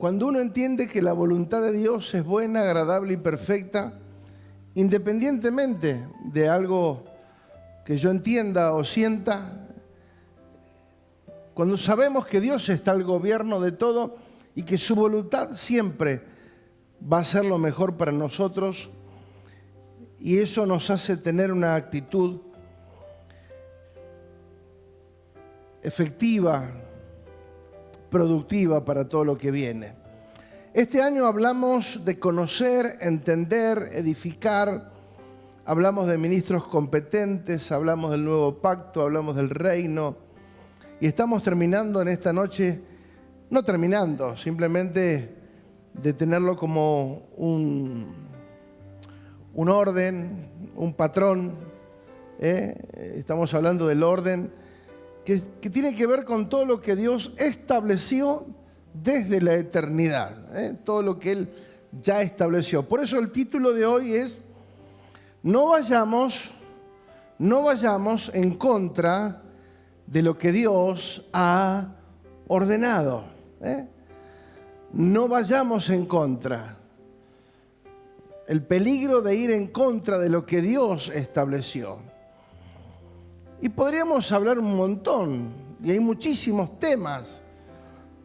Cuando uno entiende que la voluntad de Dios es buena, agradable y perfecta, independientemente de algo que yo entienda o sienta, cuando sabemos que Dios está al gobierno de todo y que su voluntad siempre va a ser lo mejor para nosotros, y eso nos hace tener una actitud efectiva, productiva para todo lo que viene. Este año hablamos de conocer, entender, edificar, hablamos de ministros competentes, hablamos del nuevo pacto, hablamos del reino, y estamos terminando en esta noche, no terminando, simplemente de tenerlo como un orden, un patrón. Estamos hablando del orden que tiene que ver con todo lo que Dios estableció desde la eternidad, todo lo que Él ya estableció. Por eso el título de hoy es no vayamos en contra de lo que Dios ha ordenado. No vayamos en contra. El peligro de ir en contra de lo que Dios estableció. Y podríamos hablar un montón, y hay muchísimos temas.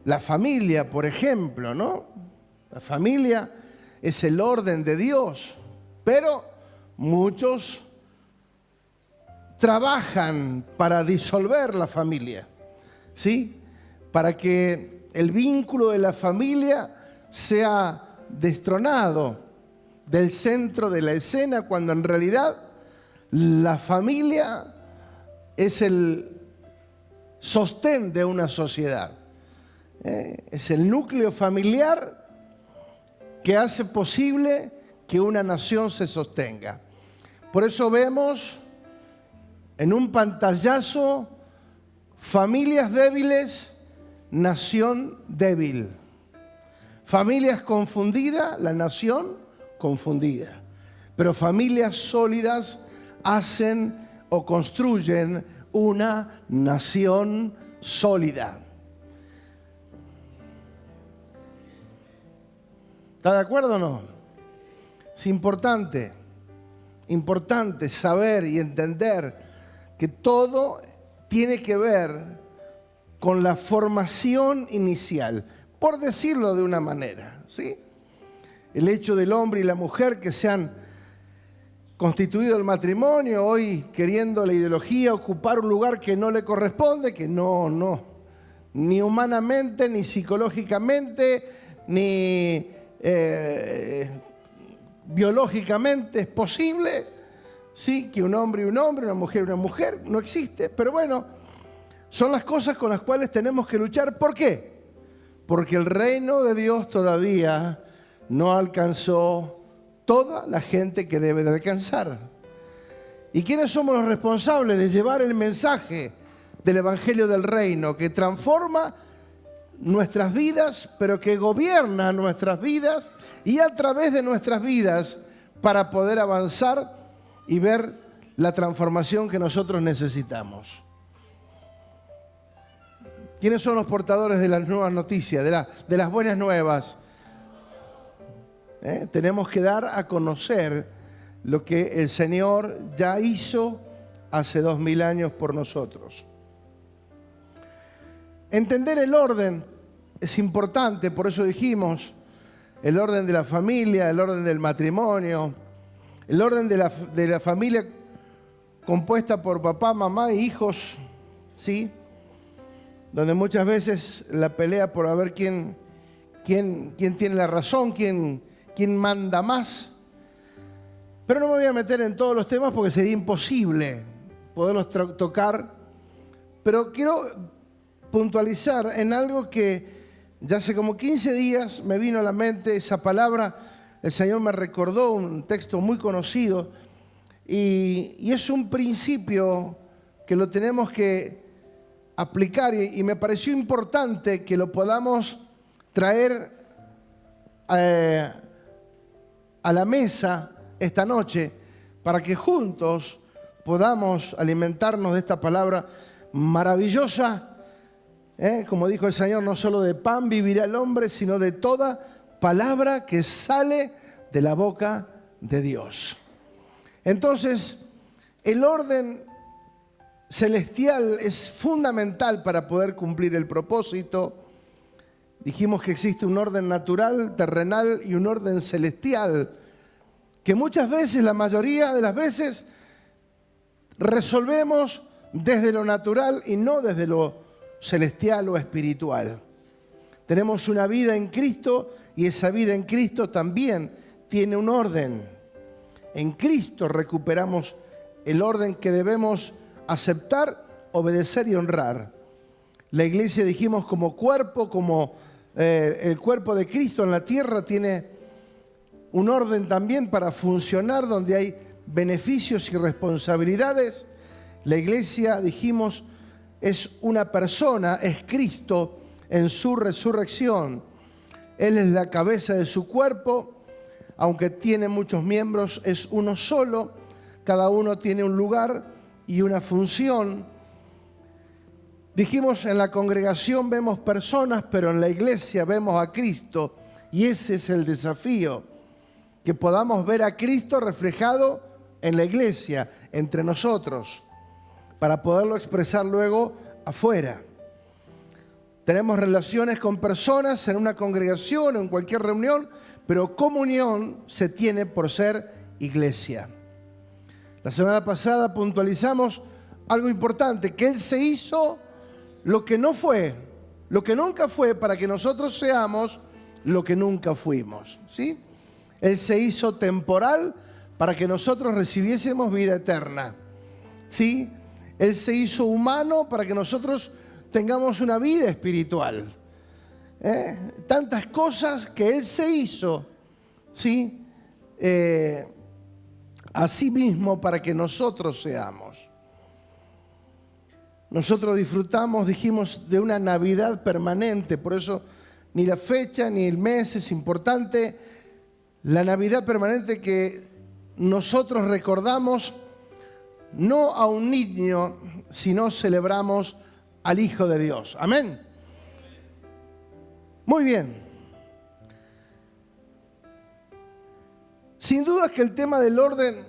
La familia, por ejemplo, ¿no? La familia es el orden de Dios, pero muchos trabajan para disolver la familia, ¿sí? Para que el vínculo de la familia sea destronado del centro de la escena, cuando en realidad la familia es el sostén de una sociedad. Es el núcleo familiar que hace posible que una nación se sostenga. Por eso vemos en un pantallazo familias débiles, nación débil. Familias confundidas, la nación confundida. Pero familias sólidas hacen o construyen una nación sólida. ¿Está de acuerdo o no? Es importante saber y entender que todo tiene que ver con la formación inicial, por decirlo de una manera, ¿sí? El hecho del hombre y la mujer que se han constituido el matrimonio, hoy queriendo la ideología ocupar un lugar que no le corresponde, que no, ni humanamente, ni psicológicamente, ni biológicamente es posible, sí, que un hombre y un hombre, una mujer, no existe, pero bueno, son las cosas con las cuales tenemos que luchar. ¿Por qué? Porque el reino de Dios todavía no alcanzó toda la gente que debe de alcanzar. ¿Y quiénes somos los responsables de llevar el mensaje del Evangelio del Reino que transforma nuestras vidas, pero que gobierna nuestras vidas y a través de nuestras vidas para poder avanzar y ver la transformación que nosotros necesitamos? ¿Quiénes son los portadores de las nuevas noticias, de las buenas nuevas? Tenemos que dar a conocer lo que el Señor ya hizo hace 2000 años por nosotros. Entender el orden es importante, por eso dijimos el orden de la familia, el orden del matrimonio, el orden de la familia compuesta por papá, mamá e hijos, ¿sí? Donde muchas veces la pelea por a ver quién tiene la razón, quién manda más. Pero no me voy a meter en todos los temas porque sería imposible poderlos tocar. Pero quiero puntualizar en algo que ya hace como 15 días me vino a la mente esa palabra. El Señor me recordó un texto muy conocido y es un principio que lo tenemos que aplicar y me pareció importante que lo podamos traer a la mesa esta noche para que juntos podamos alimentarnos de esta palabra maravillosa Como dijo el Señor, no solo de pan vivirá el hombre, sino de toda palabra que sale de la boca de Dios. Entonces, el orden celestial es fundamental para poder cumplir el propósito. Dijimos que existe un orden natural, terrenal y un orden celestial, que muchas veces, la mayoría de las veces, resolvemos desde lo natural y no desde lo celestial o espiritual. Tenemos una vida en Cristo y esa vida en Cristo también tiene un orden. En Cristo recuperamos el orden que debemos aceptar, obedecer y honrar. La iglesia, dijimos, como cuerpo, como el cuerpo de Cristo en la tierra, tiene un orden también para funcionar, donde hay beneficios y responsabilidades. La iglesia, dijimos, es una persona, es Cristo en su resurrección. Él es la cabeza de su cuerpo, aunque tiene muchos miembros, es uno solo. Cada uno tiene un lugar y una función. Dijimos, en la congregación vemos personas, pero en la iglesia vemos a Cristo. Y ese es el desafío, que podamos ver a Cristo reflejado en la iglesia, entre nosotros, para poderlo expresar luego afuera. Tenemos relaciones con personas en una congregación o en cualquier reunión, pero comunión se tiene por ser iglesia. La semana pasada puntualizamos algo importante, que Él se hizo lo que no fue, lo que nunca fue, para que nosotros seamos lo que nunca fuimos, ¿sí? Él se hizo temporal para que nosotros recibiésemos vida eterna, ¿sí? Él se hizo humano para que nosotros tengamos una vida espiritual. Tantas cosas que Él se hizo, ¿sí? A sí mismo para que nosotros seamos. Nosotros disfrutamos, dijimos, de una Navidad permanente, por eso ni la fecha ni el mes es importante. La Navidad permanente que nosotros recordamos no a un niño, sino celebramos al Hijo de Dios. Amén. Muy bien. Sin duda que el tema del orden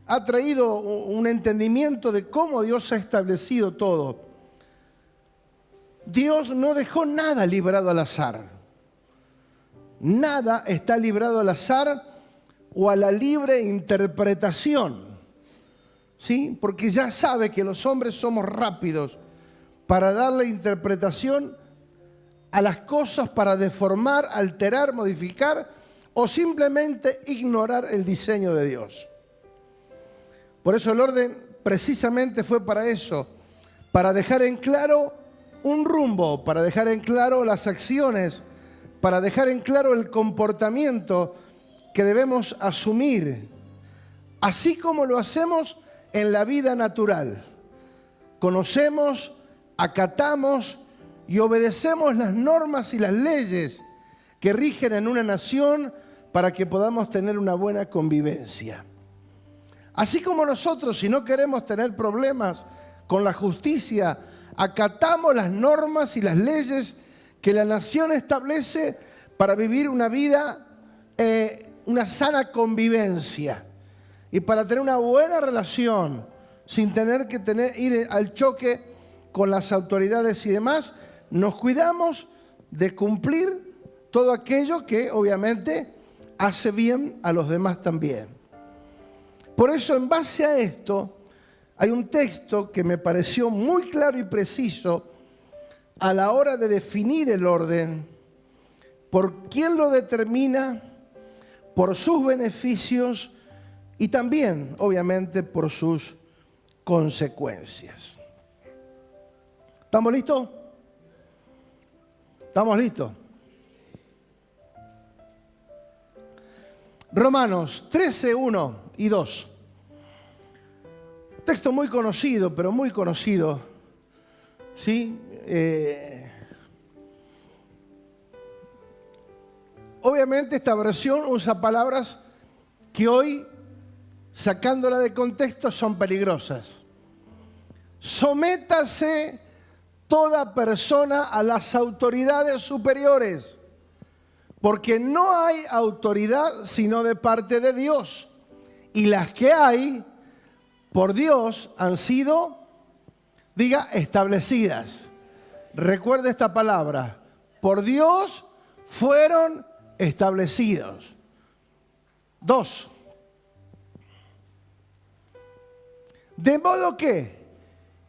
ha traído un entendimiento de cómo Dios ha establecido todo. Dios no dejó nada librado al azar. Nada está librado al azar o a la libre interpretación, ¿sí? Porque ya sabe que los hombres somos rápidos para darle interpretación a las cosas, para deformar, alterar, modificar o simplemente ignorar el diseño de Dios. Por eso el orden precisamente fue para eso, para dejar en claro un rumbo, para dejar en claro las acciones, para dejar en claro el comportamiento que debemos asumir, así como lo hacemos en la vida natural. Conocemos, acatamos y obedecemos las normas y las leyes que rigen en una nación para que podamos tener una buena convivencia. Así como nosotros, si no queremos tener problemas con la justicia, acatamos las normas y las leyes que la nación establece para vivir una vida, una sana convivencia y para tener una buena relación sin tener que ir al choque con las autoridades y demás. Nos cuidamos de cumplir todo aquello que obviamente hace bien a los demás también. Por eso, en base a esto, hay un texto que me pareció muy claro y preciso a la hora de definir el orden, por quién lo determina, por sus beneficios y también, obviamente, por sus consecuencias. ¿Estamos listos? ¿Estamos listos? Romanos 13, 1 y 2. Texto muy conocido, pero muy conocido, ¿sí? Obviamente esta versión usa palabras que hoy, sacándola de contexto, son peligrosas. Sométase toda persona a las autoridades superiores, porque no hay autoridad sino de parte de Dios, y las que hay por Dios han sido, diga, establecidas. Recuerde esta palabra, por Dios fueron establecidos. 2. De modo que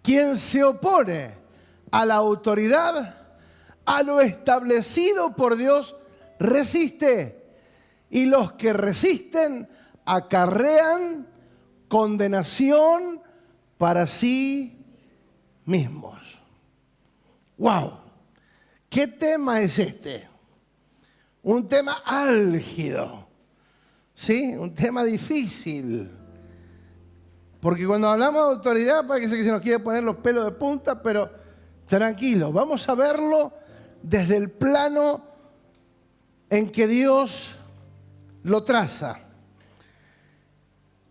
quien se opone a la autoridad, a lo establecido por Dios, resiste. Y los que resisten acarrean condenación para sí mismos. ¡Wow! ¿Qué tema es este? Un tema álgido, ¿sí? Un tema difícil. Porque cuando hablamos de autoridad parece que se nos quiere poner los pelos de punta, pero tranquilo, vamos a verlo desde el plano en que Dios lo traza.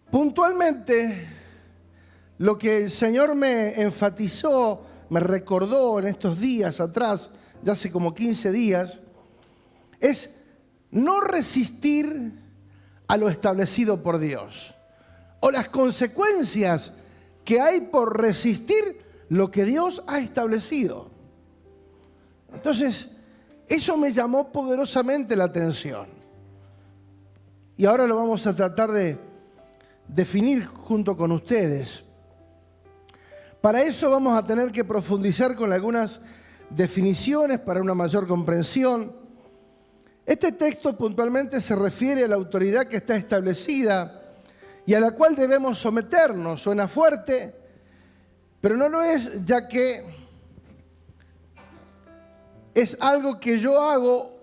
Puntualmente, lo que el Señor me enfatizó, me recordó en estos días atrás, ya hace como 15 días, es no resistir a lo establecido por Dios, o las consecuencias que hay por resistir lo que Dios ha establecido. Entonces, eso me llamó poderosamente la atención. Y ahora lo vamos a tratar de definir junto con ustedes. Para eso vamos a tener que profundizar con algunas definiciones para una mayor comprensión. Este texto puntualmente se refiere a la autoridad que está establecida y a la cual debemos someternos. Suena fuerte, pero no lo es, ya que es algo que yo hago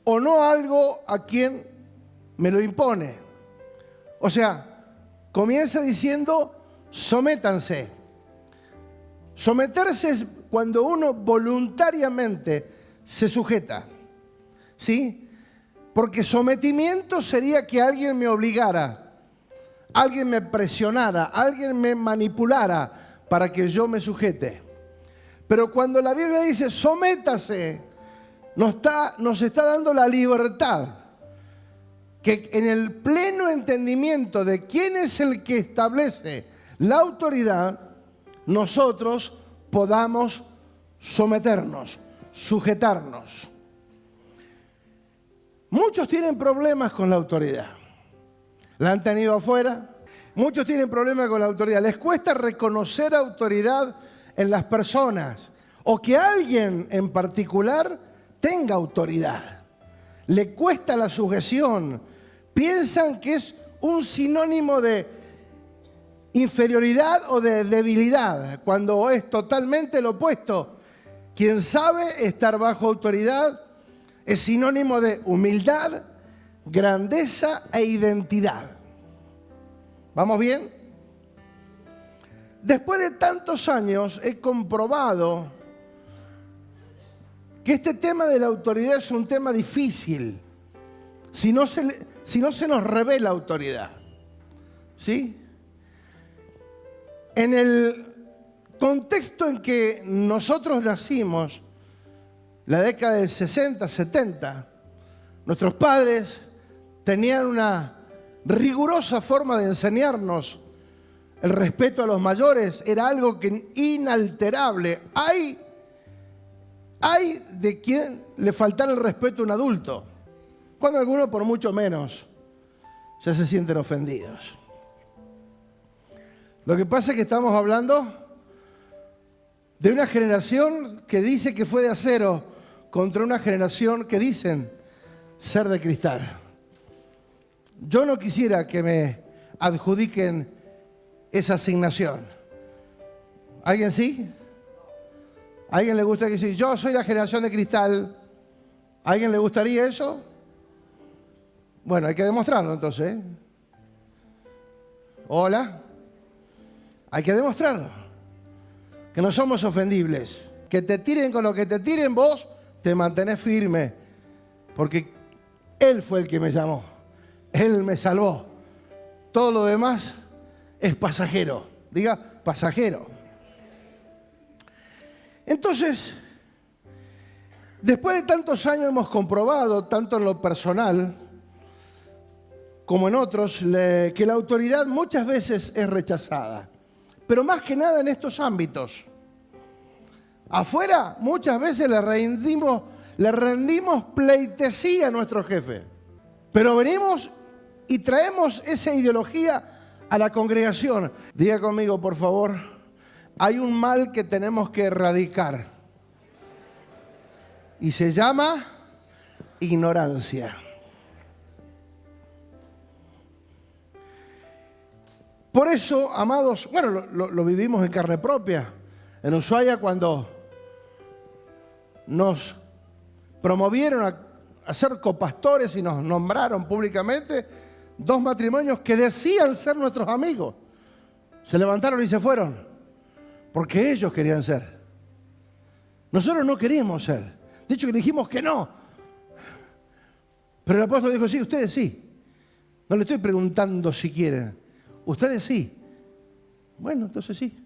o no algo a quien me lo impone. O sea, comienza diciendo, sométanse. Someterse es cuando uno voluntariamente se sujeta, ¿sí? Porque sometimiento sería que alguien me obligara, alguien me presionara, alguien me manipulara para que yo me sujete. Pero cuando la Biblia dice sométase, nos está dando la libertad, que en el pleno entendimiento de quién es el que establece la autoridad, nosotros podamos someternos, sujetarnos. Muchos tienen problemas con la autoridad. La han tenido afuera. Muchos tienen problemas con la autoridad. Les cuesta reconocer autoridad en las personas o que alguien en particular tenga autoridad. Le cuesta la sujeción. Piensan que es un sinónimo de inferioridad o de debilidad, cuando es totalmente lo opuesto. Quien sabe estar bajo autoridad es sinónimo de humildad, grandeza e identidad. ¿Vamos bien? Después de tantos años he comprobado que este tema de la autoridad es un tema difícil si no se nos revela autoridad. ¿Sí? En el contexto en que nosotros nacimos, la década del 60, 70, nuestros padres tenían una rigurosa forma de enseñarnos el respeto a los mayores. Era algo que inalterable. Hay de quien le faltara el respeto a un adulto, cuando algunos por mucho menos ya se sienten ofendidos. Lo que pasa es que estamos hablando de una generación que dice que fue de acero contra una generación que dicen ser de cristal. Yo no quisiera que me adjudiquen esa asignación. ¿Alguien sí? ¿A alguien le gusta decir, yo soy la generación de cristal? ¿A alguien le gustaría eso? Bueno, hay que demostrarlo entonces, ¿eh? Hola. Hay que demostrarlo. Que no somos ofendibles. Que te tiren con lo que te tiren, vos te mantenés firme. Porque Él fue el que me llamó. Él me salvó. Todo lo demás es pasajero. Diga, pasajero. Entonces, después de tantos años hemos comprobado, tanto en lo personal como en otros, que la autoridad muchas veces es rechazada. Pero más que nada en estos ámbitos. Afuera muchas veces le rendimos pleitesía a nuestro jefe. Pero venimos y traemos esa ideología a la congregación. Diga conmigo, por favor, hay un mal que tenemos que erradicar. Y se llama ignorancia. Por eso, amados, bueno, lo vivimos en carne propia. En Ushuaia, cuando nos promovieron a ser copastores y nos nombraron públicamente, 2 matrimonios que decían ser nuestros amigos se levantaron y se fueron porque ellos querían ser. Nosotros no queríamos ser. De hecho, que dijimos que no. Pero el apóstol dijo, sí, ustedes sí. No le estoy preguntando si quieren. Ustedes sí. Bueno, entonces sí.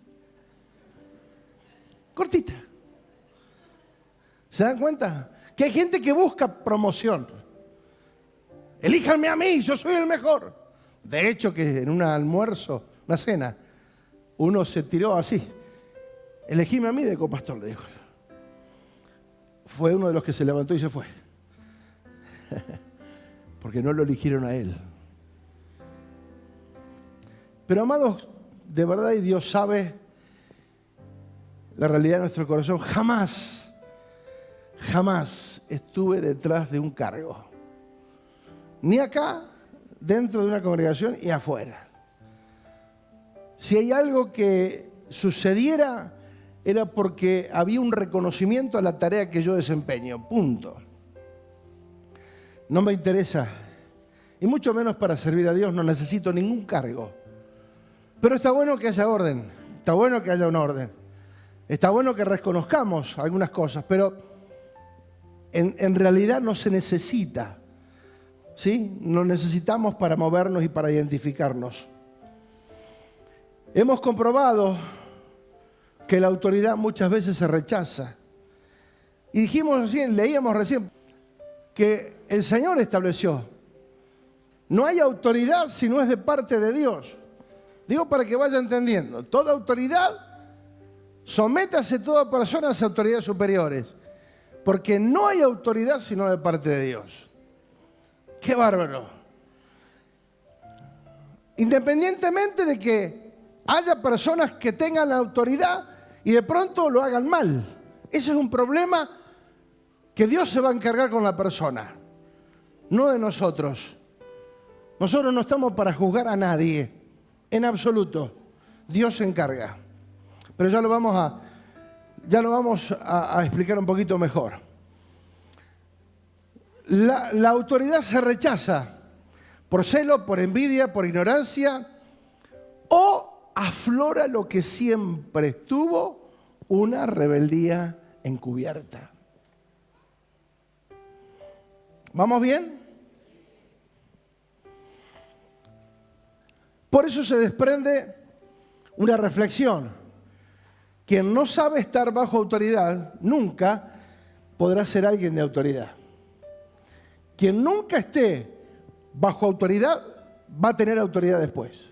Cortita. ¿Se dan cuenta? Que hay gente que busca promoción. Elíjanme a mí, yo soy el mejor. De hecho, que en un almuerzo, una cena, uno se tiró así. Elegíme a mí de copastor, le dijo. Fue uno de los que se levantó y se fue. Porque no lo eligieron a él. Pero amados, de verdad, y Dios sabe la realidad de nuestro corazón, jamás estuve detrás de un cargo. Ni acá, dentro de una congregación, y afuera. Si hay algo que sucediera, era porque había un reconocimiento a la tarea que yo desempeño. Punto. No me interesa, y mucho menos para servir a Dios, no necesito ningún cargo. Pero está bueno que haya orden, está bueno que haya un orden. Está bueno que reconozcamos algunas cosas, pero en realidad no se necesita. ¿Sí? Nos necesitamos para movernos y para identificarnos. Hemos comprobado que la autoridad muchas veces se rechaza. Y leíamos recién, que el Señor estableció, no hay autoridad si no es de parte de Dios. Digo para que vaya entendiendo, toda autoridad, sométase toda persona a las autoridades superiores, porque no hay autoridad sino de parte de Dios. ¡Qué bárbaro! Independientemente de que haya personas que tengan la autoridad y de pronto lo hagan mal. Ese es un problema que Dios se va a encargar con la persona, no de nosotros. Nosotros no estamos para juzgar a nadie, en absoluto. Dios se encarga. Pero ya lo vamos a explicar un poquito mejor. La autoridad se rechaza por celo, por envidia, por ignorancia, o aflora lo que siempre estuvo, una rebeldía encubierta. ¿Vamos bien? Por eso se desprende una reflexión. Quien no sabe estar bajo autoridad, nunca podrá ser alguien de autoridad. Quien nunca esté bajo autoridad, va a tener autoridad después.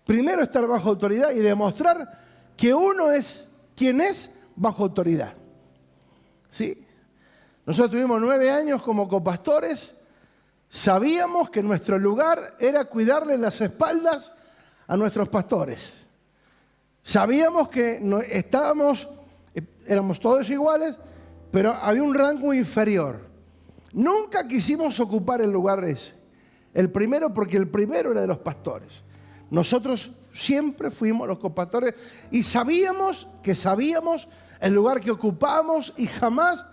Primero estar bajo autoridad y demostrar que uno es quien es bajo autoridad. ¿Sí? Nosotros tuvimos 9 años como copastores. Sabíamos que nuestro lugar era cuidarle las espaldas a nuestros pastores. Sabíamos que éramos todos iguales, pero había un rango inferior. Nunca quisimos ocupar el lugar ese. El primero, porque el primero era de los pastores. Nosotros siempre fuimos los copastores y sabíamos el lugar que ocupamos y jamás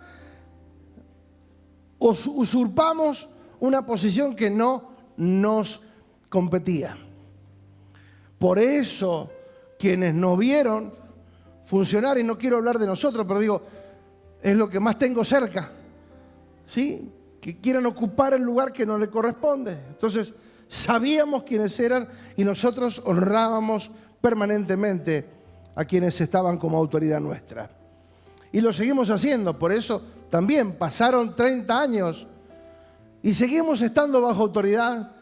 usurpamos una posición que no nos competía. Por eso, quienes nos vieron funcionar, y no quiero hablar de nosotros, pero digo, es lo que más tengo cerca, ¿sí? Que quieran ocupar el lugar que no le corresponde. Entonces, sabíamos quiénes eran y nosotros honrábamos permanentemente a quienes estaban como autoridad nuestra. Y lo seguimos haciendo. Por eso también pasaron 30 años y seguimos estando bajo autoridad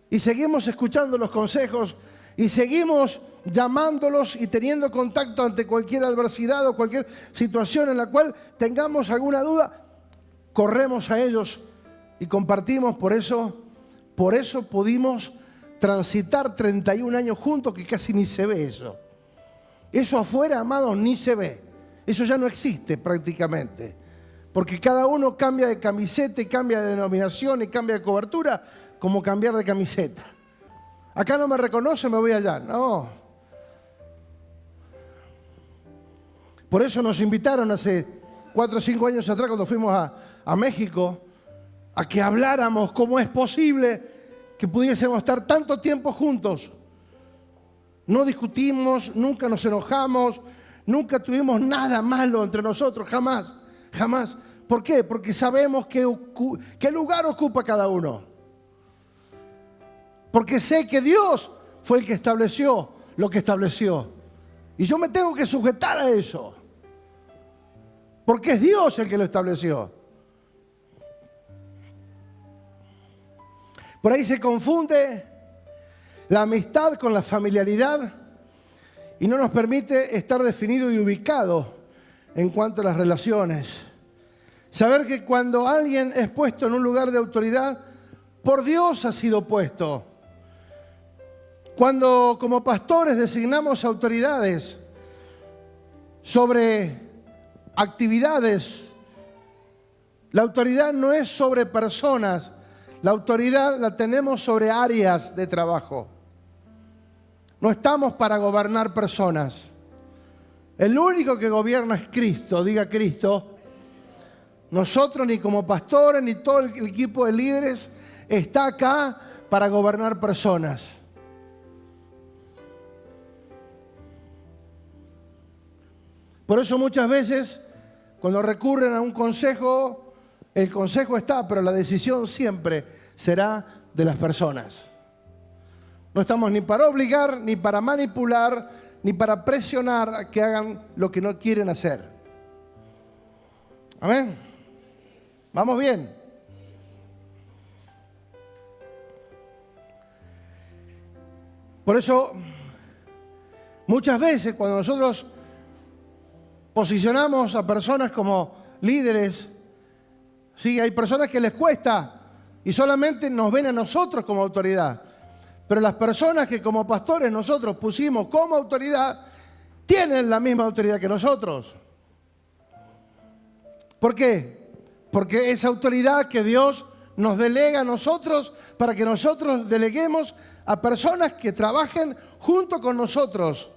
y seguimos escuchando los consejos y seguimos llamándolos y teniendo contacto ante cualquier adversidad o cualquier situación en la cual tengamos alguna duda. Corremos a ellos y compartimos. Por eso pudimos transitar 31 años juntos, que casi ni se ve eso. Eso afuera, amados, ni se ve. Eso ya no existe prácticamente. Porque cada uno cambia de camiseta y cambia de denominación y cambia de cobertura, como cambiar de camiseta. Acá no me reconoce, me voy allá. No. Por eso nos invitaron hace 4 o 5 años atrás, cuando fuimos a México, a que habláramos cómo es posible que pudiésemos estar tanto tiempo juntos. No discutimos, nunca nos enojamos, nunca tuvimos nada malo entre nosotros, jamás, jamás. ¿Por qué? Porque sabemos qué lugar ocupa cada uno. Porque sé que Dios fue el que estableció lo que estableció. Y yo me tengo que sujetar a eso. Porque es Dios el que lo estableció. Por ahí se confunde la amistad con la familiaridad y no nos permite estar definido y ubicado en cuanto a las relaciones. Saber que cuando alguien es puesto en un lugar de autoridad, por Dios ha sido puesto. Cuando como pastores designamos autoridades sobre actividades, la autoridad no es sobre personas, la autoridad la tenemos sobre áreas de trabajo. No estamos para gobernar personas. El único que gobierna es Cristo, diga Cristo. Nosotros ni como pastores ni todo el equipo de líderes está acá para gobernar personas. Por eso muchas veces cuando recurren a un consejo, el consejo está, pero la decisión siempre será de las personas. No estamos ni para obligar, ni para manipular, ni para presionar a que hagan lo que no quieren hacer. Amén. ¿Vamos bien? Por eso, muchas veces cuando nosotros posicionamos a personas como líderes, sí, hay personas que les cuesta y solamente nos ven a nosotros como autoridad. Pero las personas que como pastores nosotros pusimos como autoridad, tienen la misma autoridad que nosotros. ¿Por qué? Porque es autoridad que Dios nos delega a nosotros para que nosotros deleguemos a personas que trabajen junto con nosotros.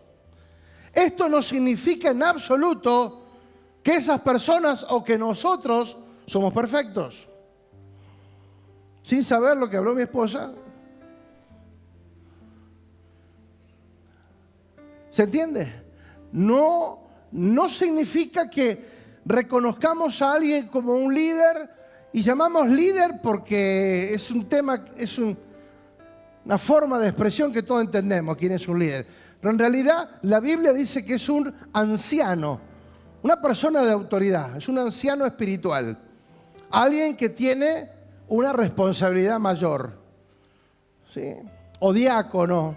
Esto no significa en absoluto que esas personas o que nosotros somos perfectos. Sin saber lo que habló mi esposa. ¿Se entiende? No significa que reconozcamos a alguien como un líder y llamamos líder porque es un tema, es una forma de expresión que todos entendemos quién es un líder. Pero en realidad la Biblia dice que es un anciano, una persona de autoridad, es un anciano espiritual, alguien que tiene una responsabilidad mayor, ¿sí? O diácono,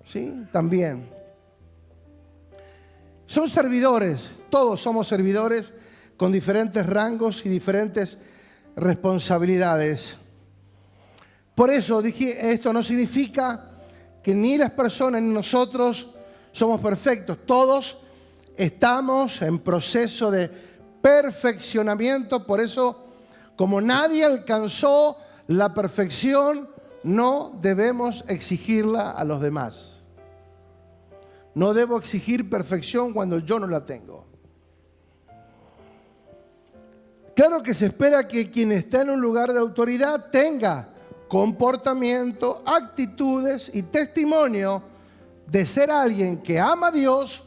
¿sí? También. Son servidores, todos somos servidores con diferentes rangos y diferentes responsabilidades. Por eso dije, esto no significa que ni las personas ni nosotros somos perfectos. Todos estamos en proceso de perfeccionamiento. Por eso, como nadie alcanzó la perfección, no debemos exigirla a los demás. No debo exigir perfección cuando yo no la tengo. Claro que se espera que quien está en un lugar de autoridad tenga comportamiento, actitudes y testimonio de ser alguien que ama a Dios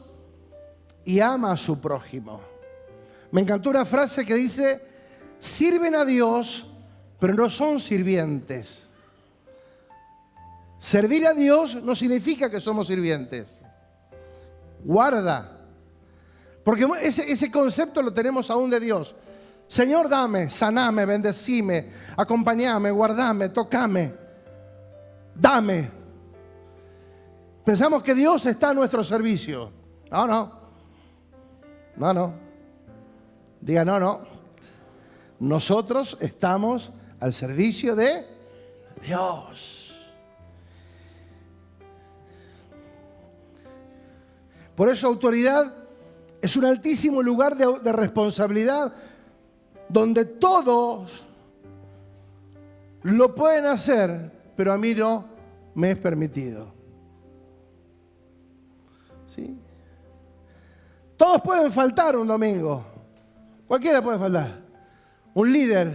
y ama a su prójimo. Me encantó una frase que dice, sirven a Dios, pero no son sirvientes. Servir a Dios no significa que somos sirvientes. Guarda, Porque ese concepto lo tenemos aún de Dios. Señor, dame, saname, bendecime, acompañame, guardame, tocame, dame. Pensamos que Dios está a nuestro servicio. No, no. No, no. Diga, no, no. Nosotros estamos al servicio de Dios. Por eso autoridad es un altísimo lugar de responsabilidad donde todos lo pueden hacer, pero a mí no me es permitido. ¿Sí? Todos pueden faltar un domingo. Cualquiera puede faltar. Un líder,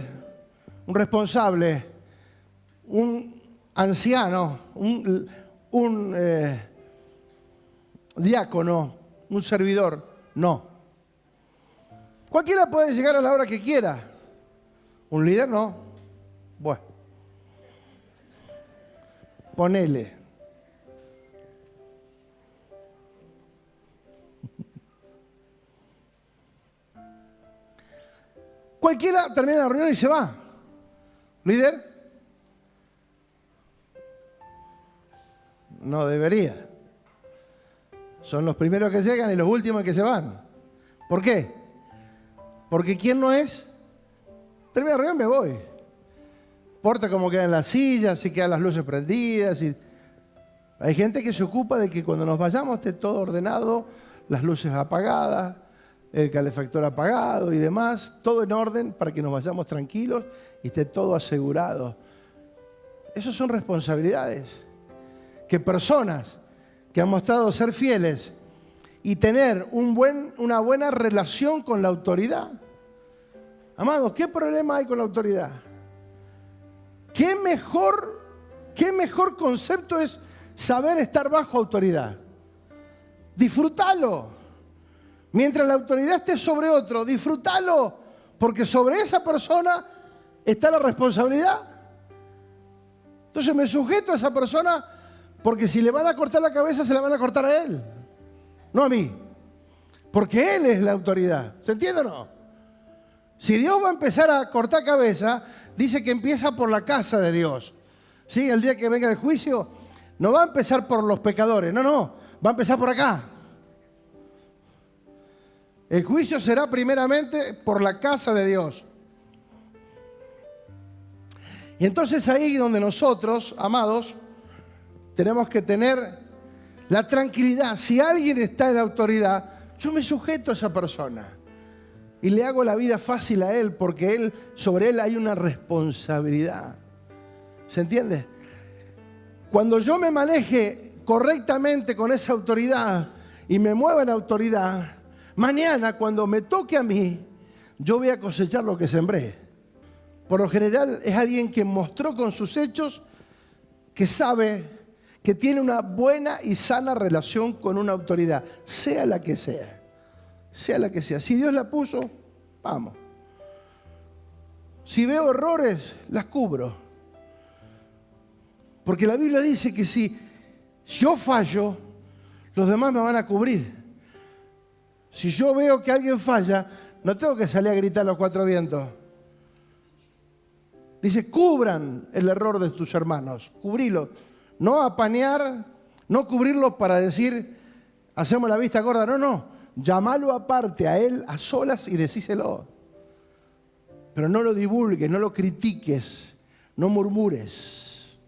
un responsable, un anciano, un diácono, un servidor. No. Cualquiera puede llegar a la hora que quiera. Un líder no. Bueno. Ponele. Cualquiera termina la reunión y se va. ¿Líder? No debería. Son los primeros que llegan y los últimos que se van. ¿Por qué? Porque ¿quién no es? Termina la reunión, me voy. Importa cómo quedan las sillas, si quedan las luces prendidas. Hay gente que se ocupa de que cuando nos vayamos esté todo ordenado, las luces apagadas, el calefactor apagado y demás, todo en orden para que nos vayamos tranquilos y esté todo asegurado. Esas son responsabilidades que personas que han mostrado ser fieles y tener una buena relación con la autoridad. Amados, ¿qué problema hay con la autoridad? ¿Qué mejor concepto es saber estar bajo autoridad? Disfrútalo. Mientras la autoridad esté sobre otro, disfrútalo, porque sobre esa persona está la responsabilidad. Entonces me sujeto a esa persona porque si le van a cortar la cabeza, se la van a cortar a él, no a mí. Porque él es la autoridad. ¿Se entiende o no? Si Dios va a empezar a cortar cabeza, dice que empieza por la casa de Dios. ¿Sí? El día que venga el juicio, no va a empezar por los pecadores. No, va a empezar por acá. El juicio será primeramente por la casa de Dios. Y entonces ahí donde nosotros, amados, tenemos que tener la tranquilidad. Si alguien está en la autoridad, yo me sujeto a esa persona y le hago la vida fácil a él, porque sobre él hay una responsabilidad. ¿Se entiende? Cuando yo me maneje correctamente con esa autoridad y me mueva en autoridad, mañana cuando me toque a mí, yo voy a cosechar lo que sembré. Por lo general es alguien que mostró con sus hechos que sabe que tiene una buena y sana relación con una autoridad, sea la que sea. Sea la que sea. Si Dios la puso, vamos. Si veo errores, las cubro. Porque la Biblia dice que si yo fallo, los demás me van a cubrir. Si yo veo que alguien falla, no tengo que salir a gritar a los cuatro vientos. Dice, cubran el error de tus hermanos, cubrilo. No apañar, no cubrirlo para decir, hacemos la vista gorda. No, llámalo aparte a él a solas y decíselo. Pero no lo divulgues, no lo critiques, no murmures.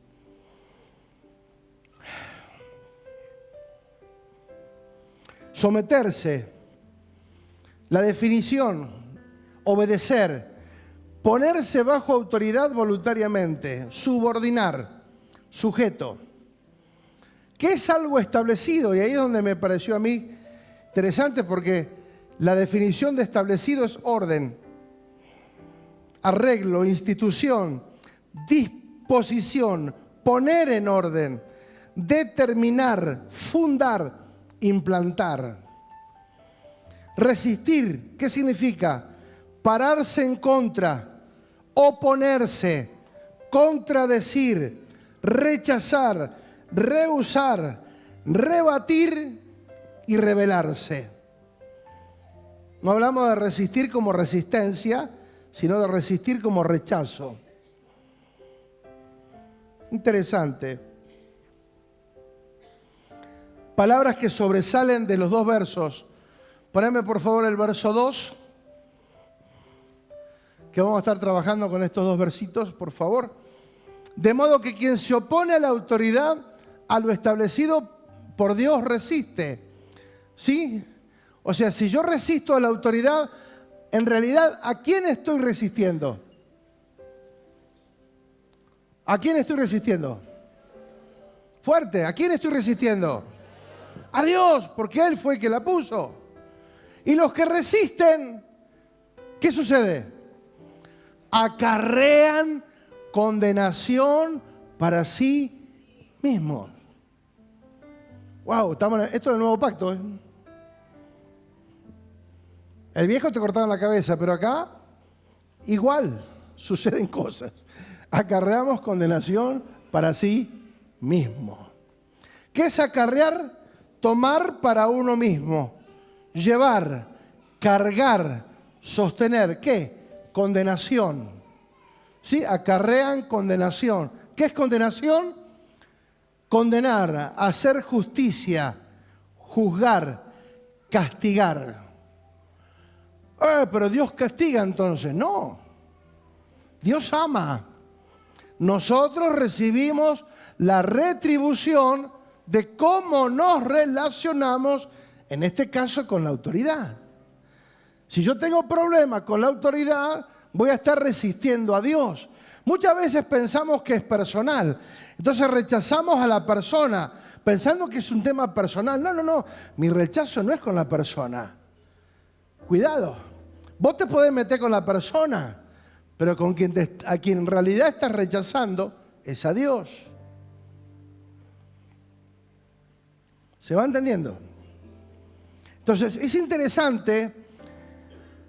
Someterse, la definición, obedecer, ponerse bajo autoridad voluntariamente, subordinar, sujeto, que es algo establecido, y ahí es donde me pareció a mí interesante, porque la definición de establecido es orden, arreglo, institución, disposición, poner en orden, determinar, fundar, implantar. Resistir, ¿qué significa? Pararse en contra, oponerse, contradecir, rechazar, rehusar, rebatir y rebelarse. No hablamos de resistir como resistencia, sino de resistir como rechazo. Interesante. Palabras que sobresalen de los dos versos. Poneme por favor el verso 2, que vamos a estar trabajando con estos dos versitos, por favor. De modo que quien se opone a la autoridad, a lo establecido por Dios, resiste. ¿Sí? O sea, si yo resisto a la autoridad, en realidad, ¿a quién estoy resistiendo? ¿A quién estoy resistiendo? Fuerte, ¿a quién estoy resistiendo? A Dios, porque Él fue el que la puso. Y los que resisten, ¿qué sucede? Acarrean condenación para sí mismos. Wow, esto es el nuevo pacto, ¿eh? El viejo te cortaba la cabeza, pero acá igual suceden cosas. Acarreamos condenación para sí mismo. ¿Qué es acarrear? Tomar para uno mismo. Llevar, cargar, sostener. ¿Qué? Condenación. ¿Sí? Acarrean condenación. ¿Qué es condenación? Condenar, hacer justicia, juzgar, castigar. Pero Dios castiga entonces. No. Dios ama. Nosotros recibimos la retribución de cómo nos relacionamos, en este caso con la autoridad. Si yo tengo problemas con la autoridad, voy a estar resistiendo a Dios. Muchas veces pensamos que es personal. Entonces rechazamos a la persona pensando que es un tema personal. No. Mi rechazo no es con la persona. Cuidado. Vos te podés meter con la persona, pero con a quien en realidad estás rechazando es a Dios. ¿Se va entendiendo? Entonces, es interesante,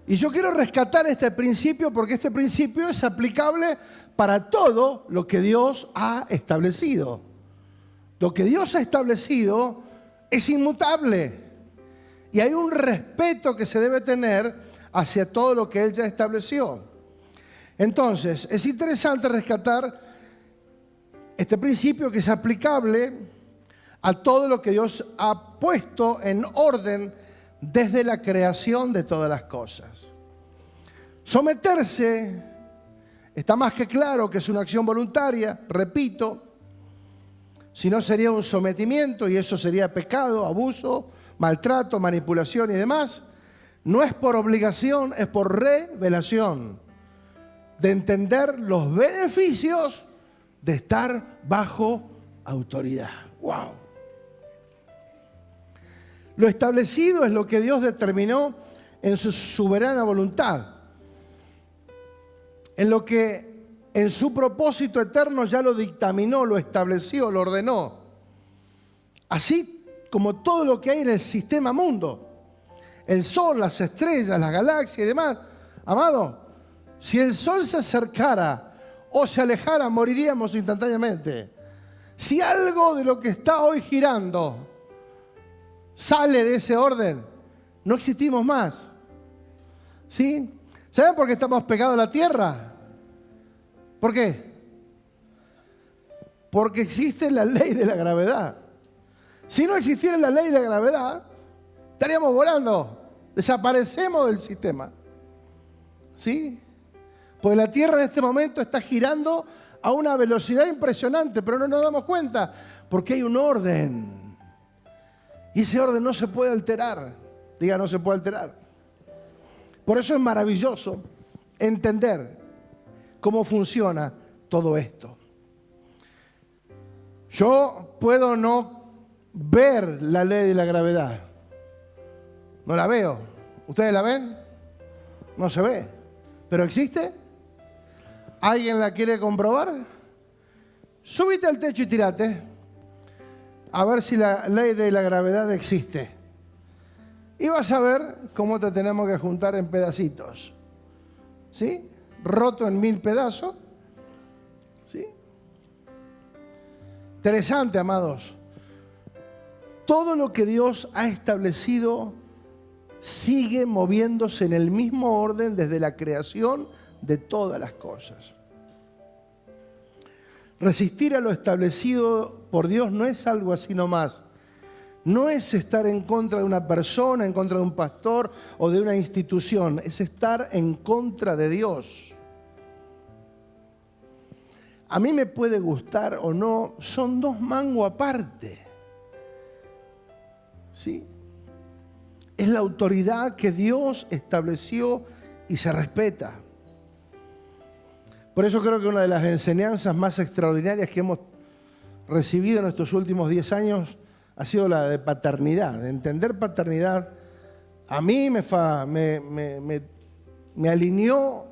y yo quiero rescatar este principio porque este principio es aplicable para todo lo que Dios ha establecido. Lo que Dios ha establecido es inmutable y hay un respeto que se debe tener hacia todo lo que Él ya estableció. Entonces, es interesante rescatar este principio que es aplicable a todo lo que Dios ha puesto en orden desde la creación de todas las cosas. Someterse, está más que claro que es una acción voluntaria, repito, si no sería un sometimiento y eso sería pecado, abuso, maltrato, manipulación y demás. No es por obligación, es por revelación de entender los beneficios de estar bajo autoridad. ¡Wow! Lo establecido es lo que Dios determinó en su soberana voluntad, en lo que en su propósito eterno ya lo dictaminó, lo estableció, lo ordenó. Así como todo lo que hay en el sistema mundo. El sol, las estrellas, las galaxias y demás. Amado, si el sol se acercara o se alejara, moriríamos instantáneamente. Si algo de lo que está hoy girando sale de ese orden, no existimos más. ¿Sí? ¿Saben por qué estamos pegados a la tierra? ¿Por qué? Porque existe la ley de la gravedad. Si no existiera la ley de la gravedad, estaríamos volando, desaparecemos del sistema. ¿Sí? Pues la Tierra en este momento está girando a una velocidad impresionante, pero no nos damos cuenta, porque hay un orden. Y ese orden no se puede alterar. Diga, no se puede alterar. Por eso es maravilloso entender cómo funciona todo esto. Yo puedo no ver la ley de la gravedad. No la veo. ¿Ustedes la ven? No se ve. ¿Pero existe? ¿Alguien la quiere comprobar? Súbite al techo y tírate. A ver si la ley de la gravedad existe. Y vas a ver cómo te tenemos que juntar en pedacitos. ¿Sí? Roto en 1000 pedazos. ¿Sí? Interesante, amados. Todo lo que Dios ha establecido sigue moviéndose en el mismo orden desde la creación de todas las cosas. Resistir a lo establecido por Dios no es algo así nomás. No es estar en contra de una persona, en contra de un pastor o de una institución. Es estar en contra de Dios. A mí me puede gustar o no, son dos mangos aparte. ¿Sí? Es la autoridad que Dios estableció y se respeta. Por eso creo que una de las enseñanzas más extraordinarias que hemos recibido en estos últimos 10 años ha sido la de paternidad. De entender paternidad, a mí me alineó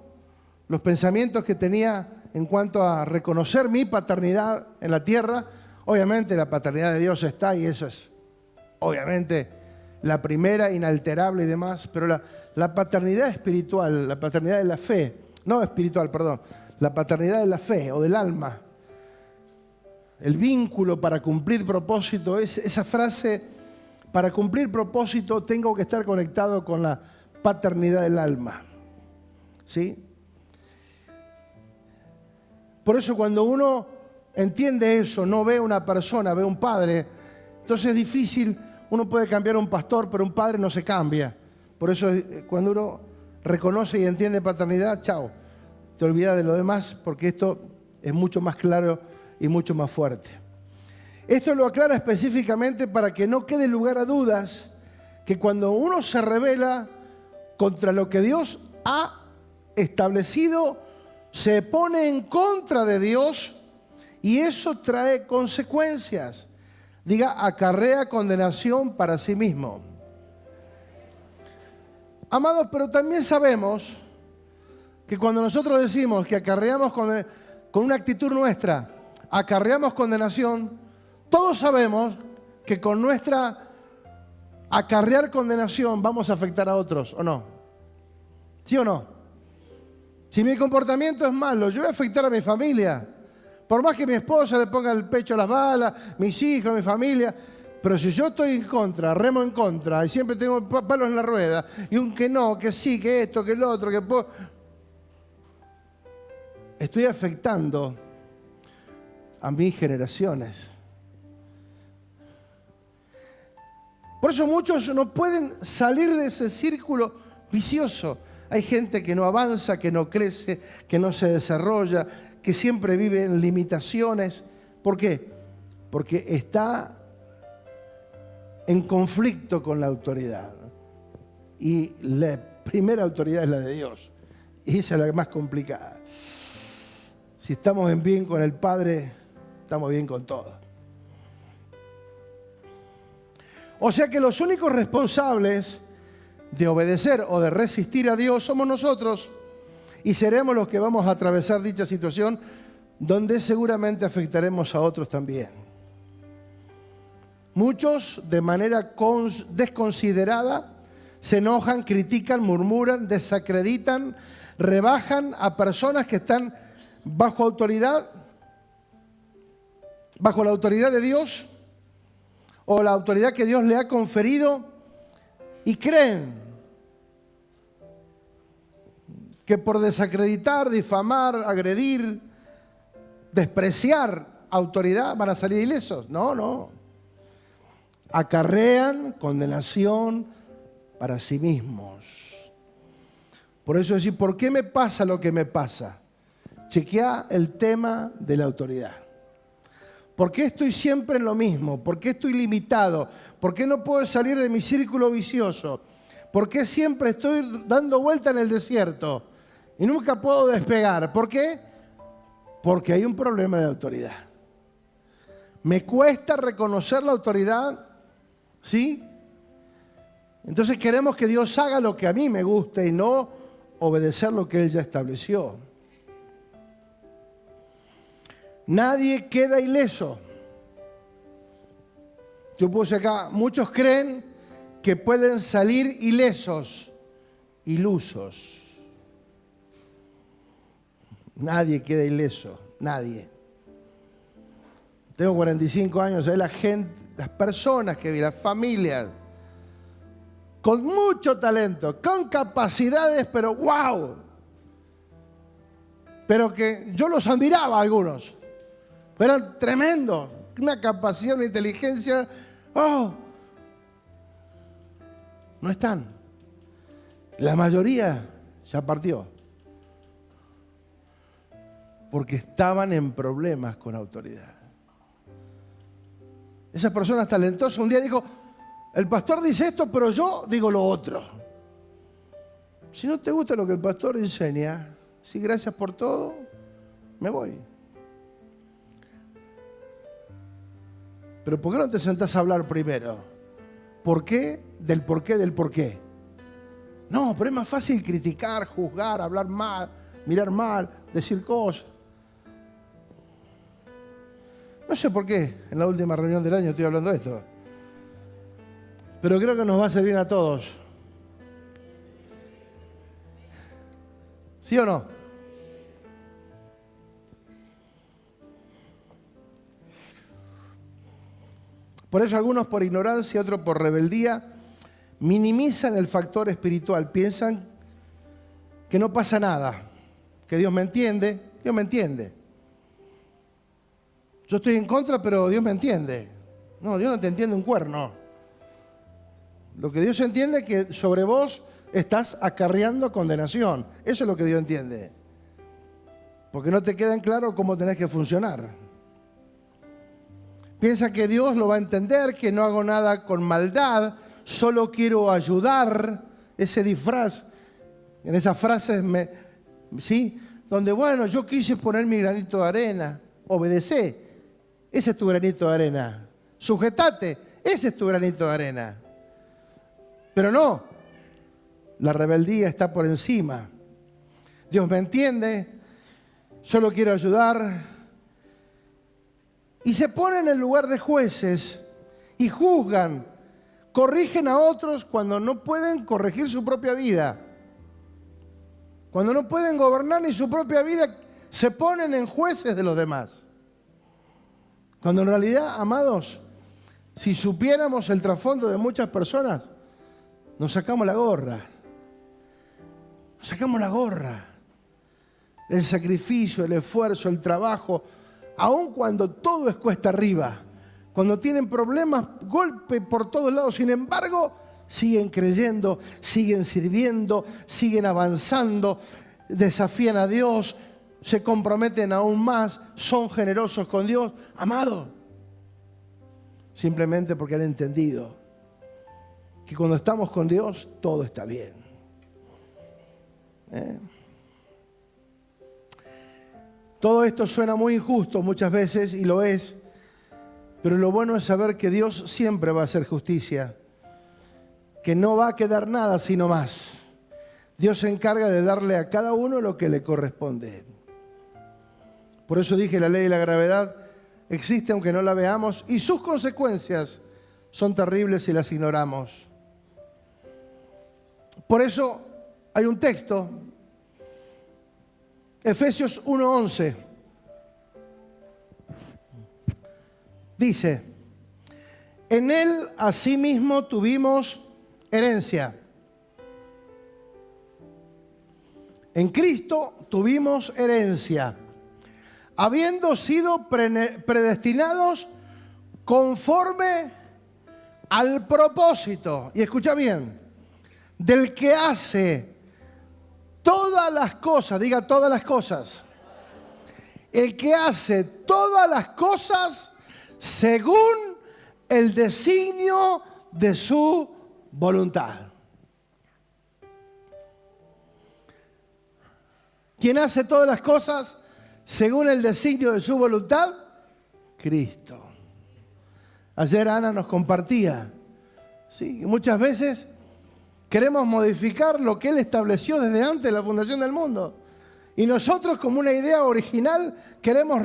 los pensamientos que tenía en cuanto a reconocer mi paternidad en la tierra. Obviamente la paternidad de Dios está y eso es obviamente la primera, inalterable y demás, pero la paternidad espiritual, la paternidad de la fe, no espiritual, perdón, la paternidad de la fe o del alma, el vínculo para cumplir propósito, esa frase, para cumplir propósito tengo que estar conectado con la paternidad del alma, ¿sí? Por eso cuando uno entiende eso, no ve una persona, ve un padre, entonces es difícil. Uno puede cambiar a un pastor, pero un padre no se cambia. Por eso cuando uno reconoce y entiende paternidad, chao, te olvidas de lo demás, porque esto es mucho más claro y mucho más fuerte. Esto lo aclara específicamente para que no quede lugar a dudas que cuando uno se rebela contra lo que Dios ha establecido, se pone en contra de Dios y eso trae consecuencias. Diga, acarrea condenación para sí mismo. Amados, pero también sabemos que cuando nosotros decimos que acarreamos con una actitud nuestra, acarreamos condenación, todos sabemos que con nuestra acarrear condenación vamos a afectar a otros, ¿o no? ¿Sí o no? Si mi comportamiento es malo, yo voy a afectar a mi familia. Por más que mi esposa le ponga el pecho a las balas, mis hijos, mi familia. Pero si yo estoy en contra, remo en contra, y siempre tengo palos en la rueda, y un que no, que sí, que esto, que lo otro, que puedo, estoy afectando a mis generaciones. Por eso muchos no pueden salir de ese círculo vicioso. Hay gente que no avanza, que no crece, que no se desarrolla, que siempre vive en limitaciones. ¿Por qué? Porque está en conflicto con la autoridad. Y la primera autoridad es la de Dios. Y esa es la más complicada. Si estamos en bien con el Padre, estamos bien con todo. O sea que los únicos responsables de obedecer o de resistir a Dios somos nosotros. Y seremos los que vamos a atravesar dicha situación donde seguramente afectaremos a otros también. Muchos de manera desconsiderada se enojan, critican, murmuran, desacreditan, rebajan a personas que están bajo autoridad, bajo la autoridad de Dios o la autoridad que Dios le ha conferido y creen que por desacreditar, difamar, agredir, despreciar autoridad van a salir ilesos. No, no. Acarrean condenación para sí mismos. Por eso decir, ¿por qué me pasa lo que me pasa? Chequea el tema de la autoridad. ¿Por qué estoy siempre en lo mismo? ¿Por qué estoy limitado? ¿Por qué no puedo salir de mi círculo vicioso? ¿Por qué siempre estoy dando vuelta en el desierto y nunca puedo despegar? ¿Por qué? Porque hay un problema de autoridad. Me cuesta reconocer la autoridad, ¿sí? Entonces queremos que Dios haga lo que a mí me guste y no obedecer lo que Él ya estableció. Nadie queda ileso. Yo puse acá, muchos creen que pueden salir ilesos, ilusos. Nadie queda ileso, nadie. Tengo 45 años, hay la gente, las personas que vi, las familias, con mucho talento, con capacidades, pero wow. Pero que yo los admiraba a algunos. Eran tremendos, una capacidad, una inteligencia. ¡Oh! No están. La mayoría ya partió. Porque estaban en problemas con autoridad. Esa persona talentosa un día dijo, el pastor dice esto, pero yo digo lo otro. Si no te gusta lo que el pastor enseña, sí, gracias por todo, me voy. Pero ¿por qué no te sentás a hablar primero? ¿Por qué? Del por qué, del por qué. No, pero es más fácil criticar, juzgar, hablar mal, mirar mal, decir cosas. No sé por qué en la última reunión del año estoy hablando de esto. Pero creo que nos va a servir a todos. ¿Sí o no? Por eso algunos por ignorancia, otros por rebeldía, minimizan el factor espiritual. Piensan que no pasa nada, que Dios me entiende. Dios me entiende. Yo estoy en contra, pero Dios me entiende. No, Dios no te entiende un cuerno. Lo que Dios entiende es que sobre vos estás acarreando condenación. Eso es lo que Dios entiende. Porque no te queda en claro cómo tenés que funcionar. Piensa que Dios lo va a entender, que no hago nada con maldad, solo quiero ayudar. Ese disfraz, en esas frases, ¿sí? Donde, bueno, yo quise poner mi granito de arena. Obedecé. Ese es tu granito de arena. Sujetate. Ese es tu granito de arena. Pero no. La rebeldía está por encima. Dios me entiende. Solo quiero ayudar. Y se ponen en el lugar de jueces y juzgan, corrigen a otros cuando no pueden corregir su propia vida. Cuando no pueden gobernar ni su propia vida, se ponen en jueces de los demás. Cuando en realidad, amados, si supiéramos el trasfondo de muchas personas, nos sacamos la gorra. Nos sacamos la gorra. El sacrificio, el esfuerzo, el trabajo, aun cuando todo es cuesta arriba, cuando tienen problemas, golpe por todos lados, sin embargo, siguen creyendo, siguen sirviendo, siguen avanzando, desafían a Dios, se comprometen aún más, son generosos con Dios. Amado, simplemente porque han entendido que cuando estamos con Dios, todo está bien. Todo esto suena muy injusto muchas veces, y lo es, pero lo bueno es saber que Dios siempre va a hacer justicia, que no va a quedar nada sino más. Dios se encarga de darle a cada uno lo que le corresponde. Por eso dije, la ley de la gravedad existe aunque no la veamos, y sus consecuencias son terribles si las ignoramos. Por eso hay un texto, Efesios 1:11, dice, en él asimismo tuvimos herencia. En Cristo tuvimos herencia, habiendo sido predestinados conforme al propósito, y escucha bien, del que hace todas las cosas, diga todas las cosas. El que hace todas las cosas según el designio de su voluntad. ¿Quién hace todas las cosas según el designio de su voluntad? Cristo. Ayer Ana nos compartía, ¿sí? Muchas veces queremos modificar lo que Él estableció desde antes de la fundación del mundo. Y nosotros, como una idea original, queremos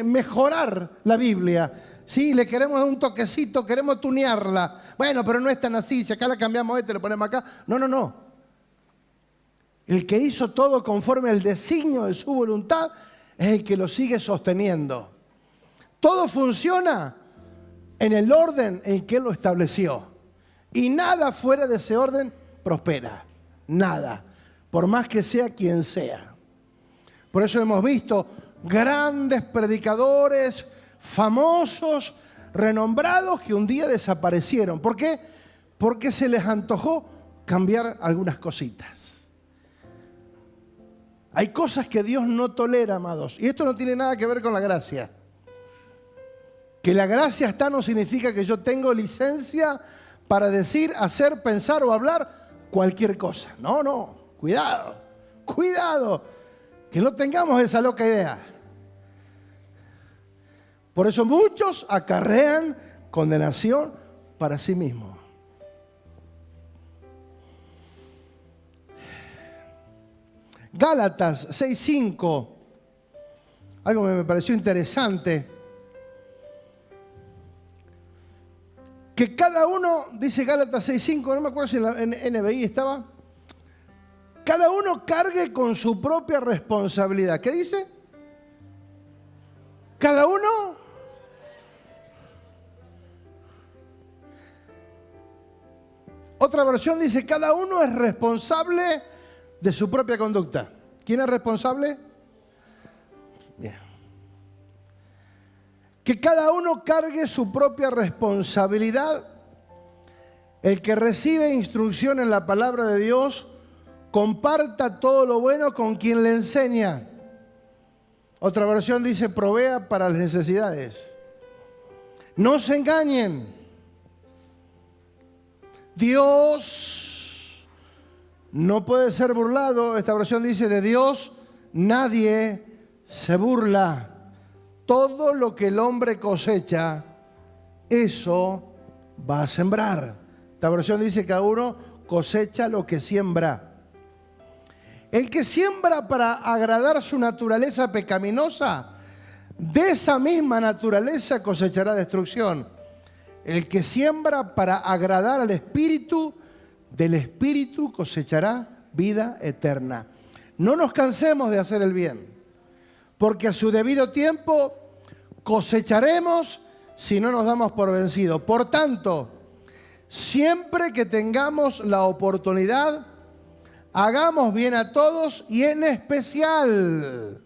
mejorar la Biblia. Sí, le queremos dar un toquecito, queremos tunearla. Bueno, pero no es tan así, si acá la cambiamos lo ponemos acá. No. El que hizo todo conforme al designio de su voluntad es el que lo sigue sosteniendo. Todo funciona en el orden en que Él lo estableció. Y nada fuera de ese orden prospera. Nada. Por más que sea quien sea. Por eso hemos visto grandes predicadores, famosos, renombrados, que un día desaparecieron. ¿Por qué? Porque se les antojó cambiar algunas cositas. Hay cosas que Dios no tolera, amados. Y esto no tiene nada que ver con la gracia. Que la gracia está no significa que yo tengo licencia para decir, hacer, pensar o hablar cualquier cosa. No, no. Cuidado. Cuidado. Que no tengamos esa loca idea. Por eso muchos acarrean condenación para sí mismos. Gálatas 6:5. Algo que me pareció interesante. Que cada uno, dice Gálatas 6:5, no me acuerdo si en NBI estaba. Cada uno cargue con su propia responsabilidad. ¿Qué dice? Cada uno. Otra versión dice, cada uno es responsable de su propia conducta. ¿Quién es responsable? Bien. Que cada uno cargue su propia responsabilidad. El que recibe instrucción en la palabra de Dios, comparta todo lo bueno con quien le enseña. Otra versión dice, provea para las necesidades. No se engañen. Dios no puede ser burlado. Esta versión dice, de Dios nadie se burla. Todo lo que el hombre cosecha, eso va a sembrar. Esta versión dice, cada uno cosecha lo que siembra. El que siembra para agradar su naturaleza pecaminosa, de esa misma naturaleza cosechará destrucción. El que siembra para agradar al Espíritu, del Espíritu cosechará vida eterna. No nos cansemos de hacer el bien, porque a su debido tiempo cosecharemos si no nos damos por vencidos. Por tanto, siempre que tengamos la oportunidad, hagamos bien a todos y en especial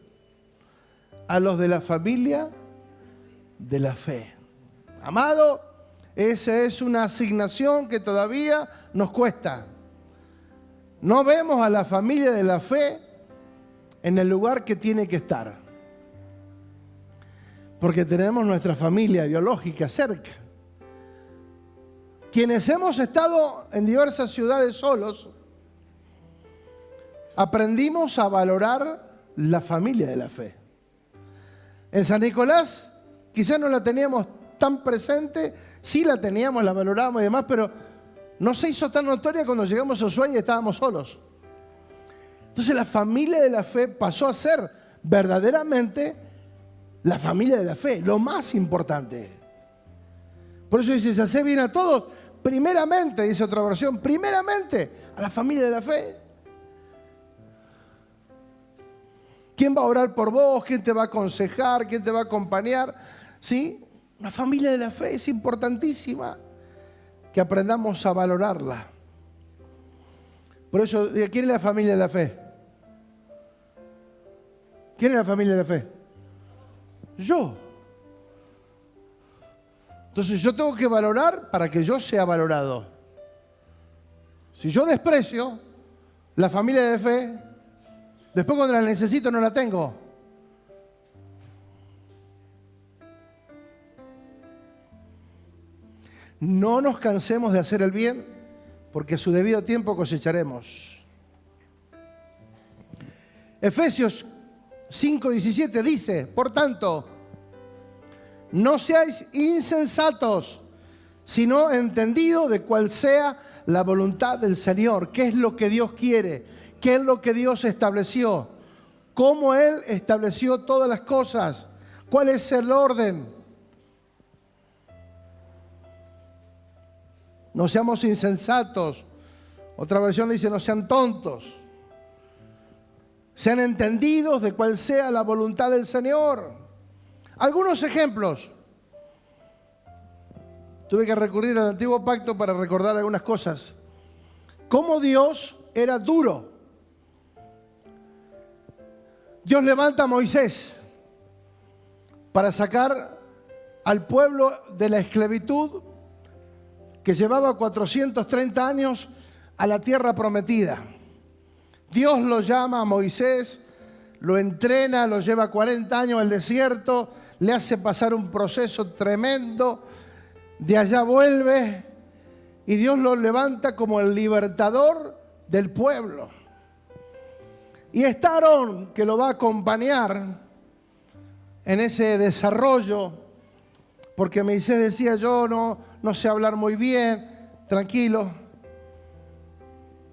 a los de la familia de la fe. Amado, esa es una asignación que todavía nos cuesta. No vemos a la familia de la fe en el lugar que tiene que estar. Porque tenemos nuestra familia biológica cerca. Quienes hemos estado en diversas ciudades solos, aprendimos a valorar la familia de la fe. En San Nicolás quizás no la teníamos tan presente, sí la teníamos, la valorábamos y demás, pero no se hizo tan notoria cuando llegamos a Ushuaia y estábamos solos. Entonces la familia de la fe pasó a ser verdaderamente la familia de la fe, lo más importante. Por eso dice, se hace bien a todos, primeramente, dice otra versión, primeramente a la familia de la fe. ¿Quién va a orar por vos? ¿Quién te va a aconsejar? ¿Quién te va a acompañar? ¿Sí? Una familia de la fe es importantísima, que aprendamos a valorarla. Por eso, ¿quién es la familia de la fe? ¿Quién es la familia de la fe? Yo. Entonces yo tengo que valorar para que yo sea valorado. Si yo desprecio la familia de fe, después cuando la necesito no la tengo. No nos cansemos de hacer el bien, porque a su debido tiempo cosecharemos. Efesios 5:17 dice, por tanto, no seáis insensatos, sino entendidos de cuál sea la voluntad del Señor. ¿Qué es lo que Dios quiere? ¿Qué es lo que Dios estableció? ¿Cómo Él estableció todas las cosas? ¿Cuál es el orden? No seamos insensatos. Otra versión dice, no sean tontos. Sean entendidos de cuál sea la voluntad del Señor. Algunos ejemplos. tuve que recurrir al antiguo pacto para recordar algunas cosas. Cómo Dios era duro. Dios levanta a Moisés para sacar al pueblo de la esclavitud que llevaba 430 años a la tierra prometida. Dios lo llama a Moisés, lo entrena, lo lleva 40 años al desierto, le hace pasar un proceso tremendo, de allá vuelve y Dios lo levanta como el libertador del pueblo. Y está Aarón que lo va a acompañar en ese desarrollo, porque Moisés decía, yo no sé hablar muy bien, tranquilo,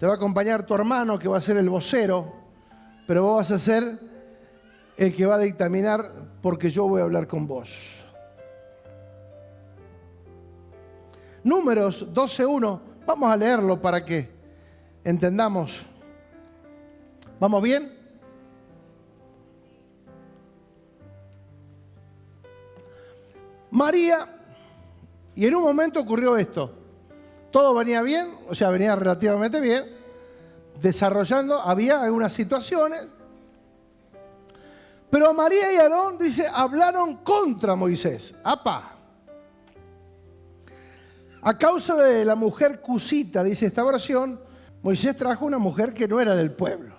te va a acompañar tu hermano que va a ser el vocero, pero vos vas a ser el que va a dictaminar porque yo voy a hablar con vos. Números 12:1, vamos a leerlo para que entendamos. ¿Vamos bien? María, y en un momento ocurrió esto. Todo venía bien, o sea, venía relativamente bien, desarrollando, había algunas situaciones, pero María y Aarón, dice, hablaron contra Moisés. ¡Apa! A causa de la mujer cusita, dice esta oración, Moisés trajo una mujer que no era del pueblo.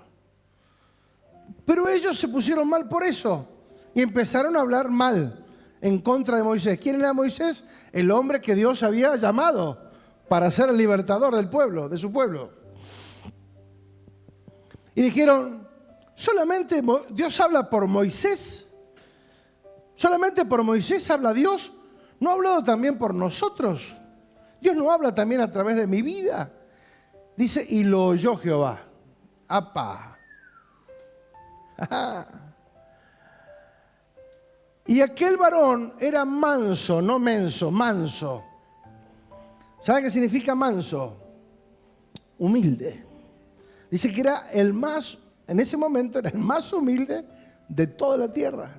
Pero ellos se pusieron mal por eso y empezaron a hablar mal en contra de Moisés. ¿Quién era Moisés? El hombre que Dios había llamado para ser el libertador del pueblo, de su pueblo. Y dijeron, ¿solamente Dios habla por Moisés? ¿Solamente por Moisés habla Dios? ¿No ha hablado también por nosotros? ¿Dios no habla también a través de mi vida? Dice, y lo oyó Jehová. ¡Apa! Y aquel varón era manso, no menso, manso. ¿Sabe qué significa manso? Humilde. Dice que era el más, en ese momento era el más humilde de toda la tierra.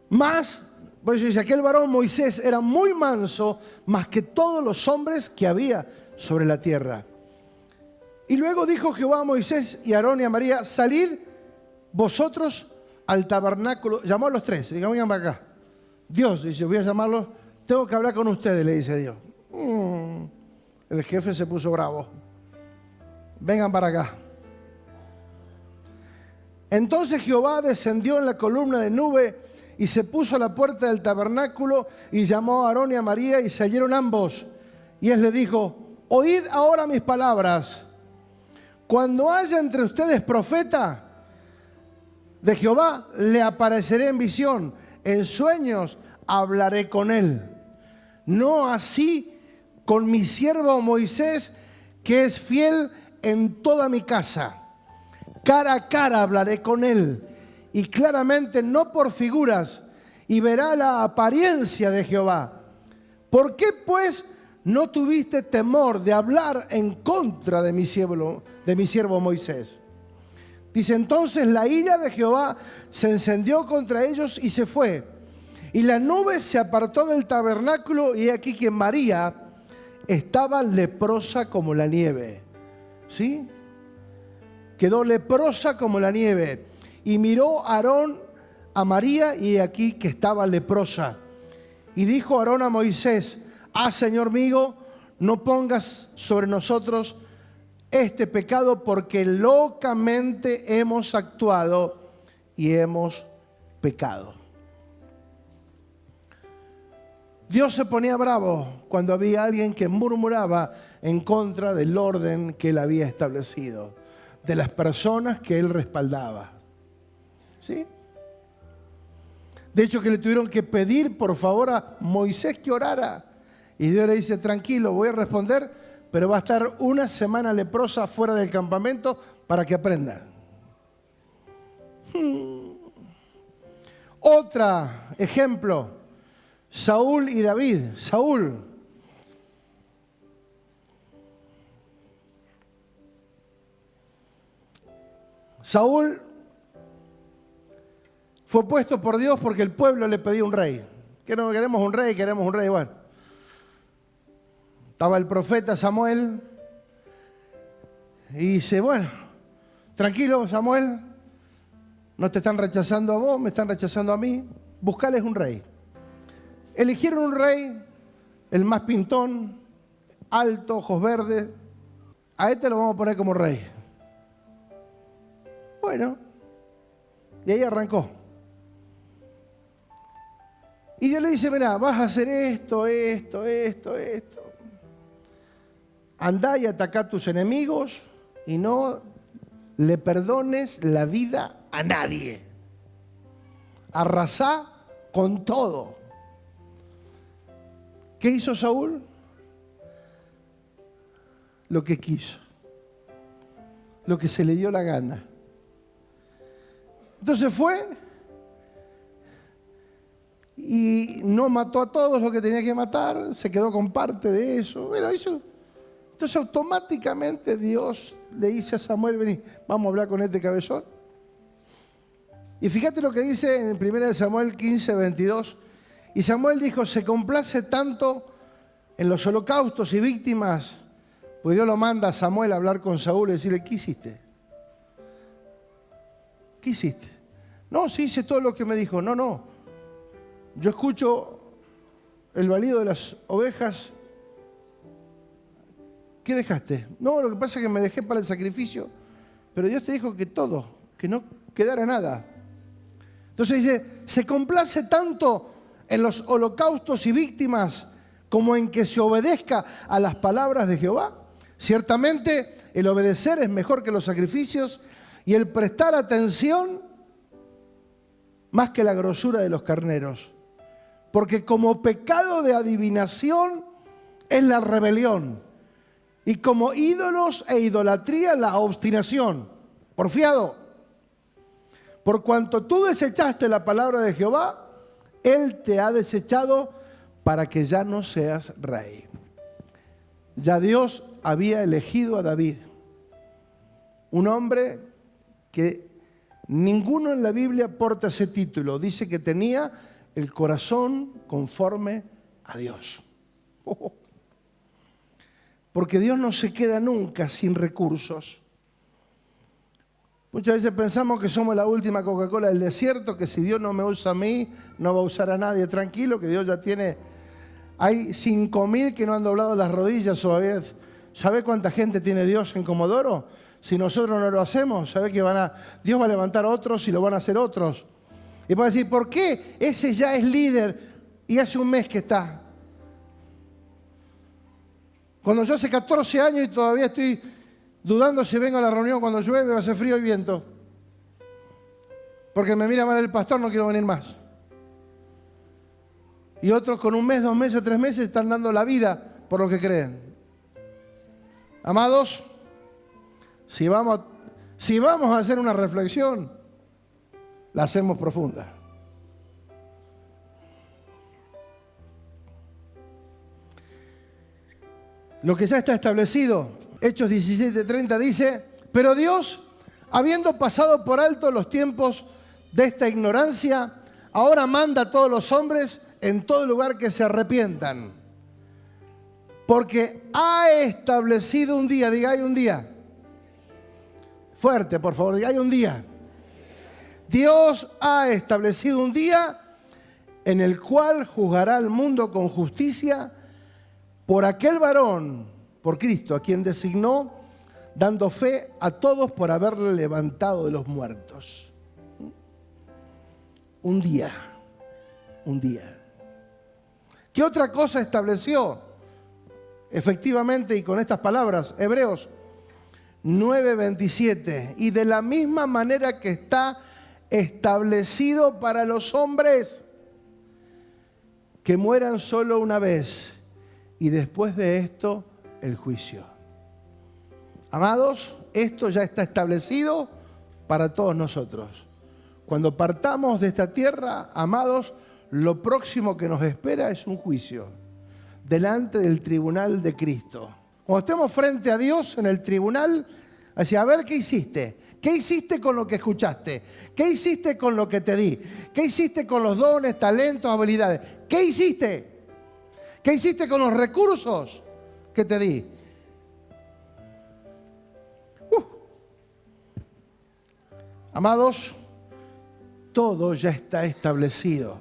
Más, por eso dice, aquel varón Moisés era muy manso, más que todos los hombres que había sobre la tierra. Y luego dijo Jehová a Moisés y a Aarón y a María, salid vosotros al tabernáculo. Llamó a los tres, digan, vengan para acá. Dios dice, voy a llamarlos, tengo que hablar con ustedes, le dice Dios. El jefe se puso bravo. Vengan para acá. Entonces Jehová descendió en la columna de nube y se puso a la puerta del tabernáculo y llamó a Aarón y a María y se hallaron ambos. Y él le dijo, oíd ahora mis palabras. Cuando haya entre ustedes profeta de Jehová, le apareceré en visión. En sueños hablaré con él. No así con mi siervo Moisés, que es fiel en toda mi casa. Cara a cara hablaré con él, y claramente no por figuras, y verá la apariencia de Jehová. ¿Por qué pues no tuviste temor de hablar en contra de mi siervo Moisés? Dice, entonces la ira de Jehová se encendió contra ellos y se fue. Y la nube se apartó del tabernáculo y aquí que María estaba leprosa como la nieve. ¿Sí? Quedó leprosa como la nieve. Y miró Aarón a María y aquí que estaba leprosa. Y dijo Aarón a Moisés, Señor mío, no pongas sobre nosotros este pecado porque locamente hemos actuado y hemos pecado. Dios se ponía bravo cuando había alguien que murmuraba en contra del orden que él había establecido, de las personas que él respaldaba. ¿Sí? De hecho, que le tuvieron que pedir por favor a Moisés que orara. Y Dios le dice, tranquilo, voy a responder, pero va a estar una semana leprosa fuera del campamento para que aprendan. Otro ejemplo, Saúl y David. Saúl fue puesto por Dios porque el pueblo le pedía un rey. Queremos un rey, bueno. Estaba el profeta Samuel y dice, bueno, tranquilo Samuel, no te están rechazando a vos, me están rechazando a mí, buscales un rey. Eligieron un rey, el más pintón, alto, ojos verdes. A este lo vamos a poner como rey. Bueno, y ahí arrancó. Y Dios le dice, mirá, vas a hacer esto. Andá y atacá a tus enemigos y no le perdones la vida a nadie. Arrasá con todo. ¿Qué hizo Saúl? Lo que quiso. Lo que se le dio la gana. Entonces fue y no mató a todos los que tenía que matar, se quedó con parte de eso. Bueno, eso. Entonces automáticamente Dios le dice a Samuel, vení, vamos a hablar con este cabezón. Y fíjate lo que dice en 1 Samuel 15, 22. Y Samuel dijo, se complace tanto en los holocaustos y víctimas, pues Dios lo manda a Samuel a hablar con Saúl y decirle, ¿qué hiciste? ¿Qué hiciste? No, sí hice todo lo que me dijo. No. Yo escucho el balido de las ovejas. ¿Qué dejaste? No, lo que pasa es que me dejé para el sacrificio, pero Dios te dijo que todo, que no quedara nada. Entonces dice, se complace tanto en los holocaustos y víctimas como en que se obedezca a las palabras de Jehová. Ciertamente el obedecer es mejor que los sacrificios y el prestar atención más que la grosura de los carneros. Porque como pecado de adivinación es la rebelión y como ídolos e idolatría la obstinación. Porfiado, por cuanto tú desechaste la palabra de Jehová, Él te ha desechado para que ya no seas rey. Ya Dios había elegido a David, un hombre que ninguno en la Biblia porta ese título. Dice que tenía el corazón conforme a Dios. Porque Dios no se queda nunca sin recursos. Muchas veces pensamos que somos la última Coca-Cola del desierto, que si Dios no me usa a mí, no va a usar a nadie. Tranquilo, que Dios ya tiene... Hay 5.000 que no han doblado las rodillas. ¿Sabe cuánta gente tiene Dios en Comodoro? Si nosotros no lo hacemos, ¿sabe que Dios va a levantar a otros y lo van a hacer otros? Y va a decir, ¿por qué ese ya es líder y hace un mes que está? Cuando yo hace 14 años y todavía estoy dudando si vengo a la reunión cuando llueve, va a ser frío y viento. Porque me mira mal el pastor, no quiero venir más. Y otros con 1 mes, 2 meses, 3 meses están dando la vida por lo que creen. Amados, si vamos a hacer una reflexión, la hacemos profunda. Lo que ya está establecido, Hechos 17:30 dice, pero Dios, habiendo pasado por alto los tiempos de esta ignorancia, ahora manda a todos los hombres en todo lugar que se arrepientan. Porque ha establecido un día, diga, hay un día. Fuerte, por favor, diga, hay un día. Dios ha establecido un día en el cual juzgará al mundo con justicia por aquel varón, por Cristo, a quien designó, dando fe a todos por haberle levantado de los muertos. Un día. ¿Qué otra cosa estableció? Efectivamente, y con estas palabras, Hebreos 9:27, y de la misma manera que está establecido para los hombres que mueran solo una vez y después de esto el juicio. Amados, esto ya está establecido para todos nosotros. Cuando partamos de esta tierra, amados, lo próximo que nos espera es un juicio delante del tribunal de Cristo. Cuando estemos frente a Dios en el tribunal, Así, a ver, ¿qué hiciste? ¿Qué hiciste con lo que escuchaste? ¿Qué hiciste con lo que te di? ¿Qué hiciste con los dones, talentos, habilidades? ¿Qué hiciste? ¿Qué hiciste con los recursos que te di? Amados, todo ya está establecido.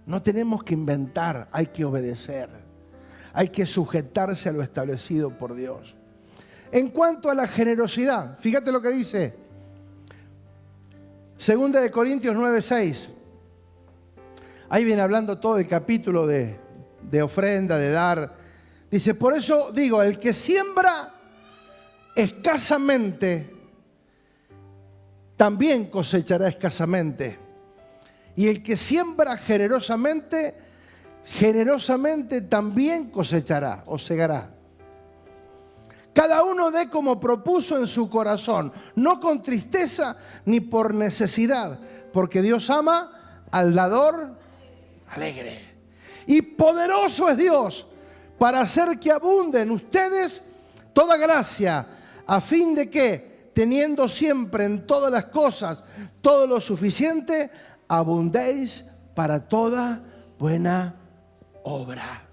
No tenemos que inventar, hay que obedecer. Hay que sujetarse a lo establecido por Dios. En cuanto a la generosidad, fíjate lo que dice 2 de Corintios 9:6. Ahí viene hablando todo el capítulo de ofrenda, de dar. Dice, por eso digo, el que siembra escasamente, también cosechará escasamente. Y el que siembra generosamente, generosamente también cosechará o segará. Cada uno dé como propuso en su corazón, no con tristeza ni por necesidad, porque Dios ama al dador alegre. Y poderoso es Dios para hacer que abunde en ustedes toda gracia, a fin de que, teniendo siempre en todas las cosas todo lo suficiente, abundéis para toda buena obra.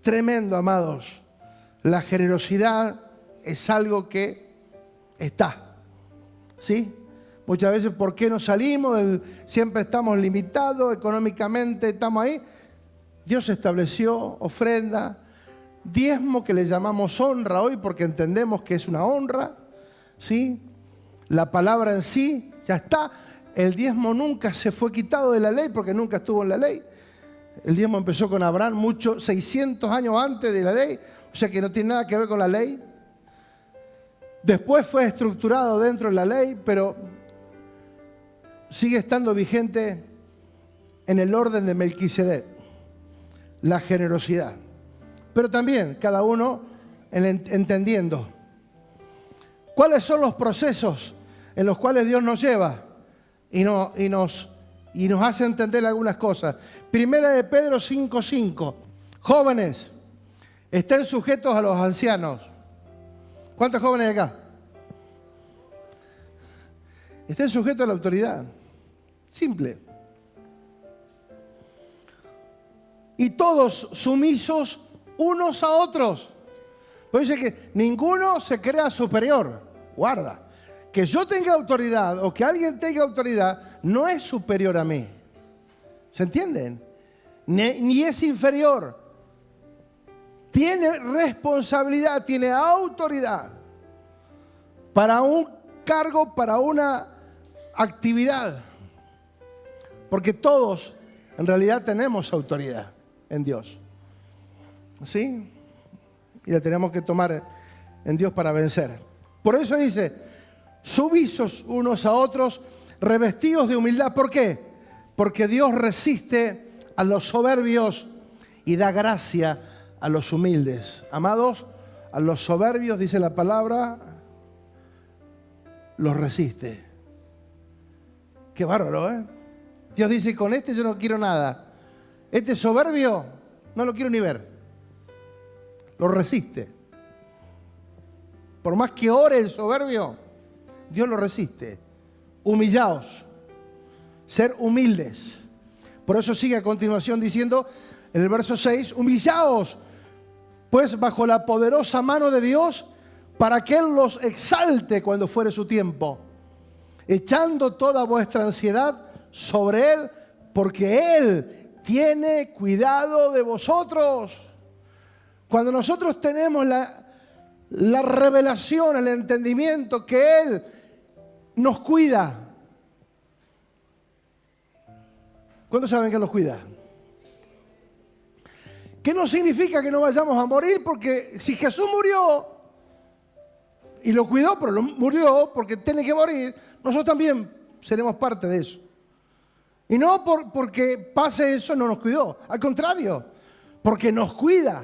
Tremendo, amados. La generosidad es algo que está, ¿sí? Muchas veces, ¿por qué no salimos? Siempre estamos limitados económicamente, estamos ahí. Dios estableció ofrenda, diezmo, que le llamamos honra hoy porque entendemos que es una honra, ¿sí? La palabra en sí ya está. El diezmo nunca se fue quitado de la ley porque nunca estuvo en la ley. El diezmo empezó con Abraham 600 años antes de la ley, o sea que no tiene nada que ver con la ley. Después fue estructurado dentro de la ley, pero sigue estando vigente en el orden de Melquisedec, la generosidad. Pero también cada uno entendiendo cuáles son los procesos en los cuales Dios nos lleva y nos hace entender algunas cosas. Primera de Pedro 5:5. Jóvenes, estén sujetos a los ancianos. ¿Cuántos jóvenes hay acá? Estén sujetos a la autoridad. Simple. Y todos sumisos unos a otros. Pues dice que ninguno se crea superior. Guarda. Que yo tenga autoridad o que alguien tenga autoridad no es superior a mí. ¿Se entienden? Ni es inferior. Tiene responsabilidad, tiene autoridad para un cargo, para una actividad. Porque todos en realidad tenemos autoridad en Dios. ¿Sí? Y la tenemos que tomar en Dios para vencer. Por eso dice, sumisos unos a otros, revestidos de humildad. ¿Por qué? Porque Dios resiste a los soberbios y da gracia a los humildes. Amados, a los soberbios, dice la palabra, los resiste. Qué bárbaro, ¿eh? Dios dice, con este yo no quiero nada. Este soberbio no lo quiero ni ver. Lo resiste. Por más que ore el soberbio, Dios lo resiste. Humillaos. Ser humildes. Por eso sigue a continuación diciendo en el verso 6, humillaos pues bajo la poderosa mano de Dios para que Él los exalte cuando fuere su tiempo, echando toda vuestra ansiedad sobre Él, porque Él tiene cuidado de vosotros. Cuando nosotros tenemos la revelación, el entendimiento que Él nos cuida. ¿Cuántos saben que nos cuida? ¿Qué no significa que no vayamos a morir? Porque si Jesús murió y lo cuidó, pero murió porque tiene que morir, nosotros también seremos parte de eso. Y no porque pase eso no nos cuidó, al contrario, porque nos cuida.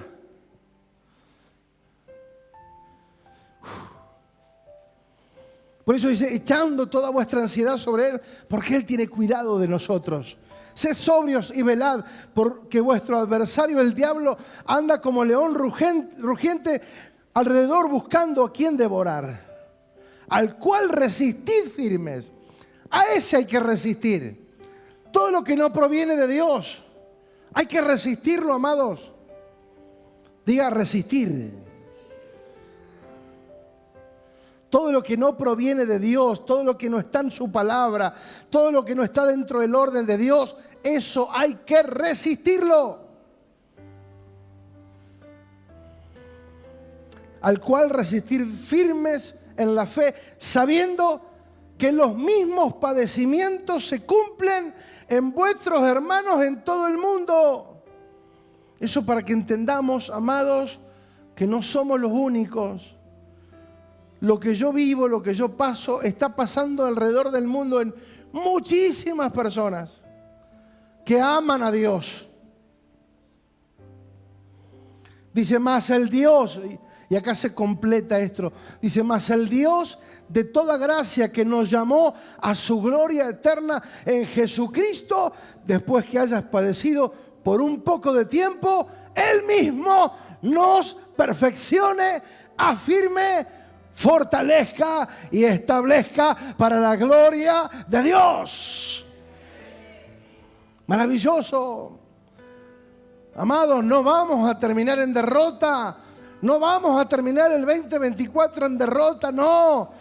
Por eso dice, echando toda vuestra ansiedad sobre Él, porque Él tiene cuidado de nosotros. Sed sobrios y velad, porque vuestro adversario, el diablo, anda como león rugiente, alrededor buscando a quién devorar, al cual resistid firmes. A ese hay que resistir. Todo lo que no proviene de Dios, hay que resistirlo, amados. Diga resistir. Todo lo que no proviene de Dios, todo lo que no está en su palabra, todo lo que no está dentro del orden de Dios, eso hay que resistirlo. Al cual resistir firmes en la fe, sabiendo que los mismos padecimientos se cumplen en vuestros hermanos en todo el mundo. Eso para que entendamos, amados, que no somos los únicos. Lo que yo vivo, lo que yo paso, está pasando alrededor del mundo en muchísimas personas que aman a Dios. Dice, más el Dios, y acá se completa esto, dice, más el Dios de toda gracia que nos llamó a su gloria eterna en Jesucristo, después que hayas padecido por un poco de tiempo, Él mismo nos perfeccione, afirme, fortalezca y establezca para la gloria de Dios. Maravilloso. Amados, no vamos a terminar en derrota. No vamos a terminar el 2024 en derrota, no.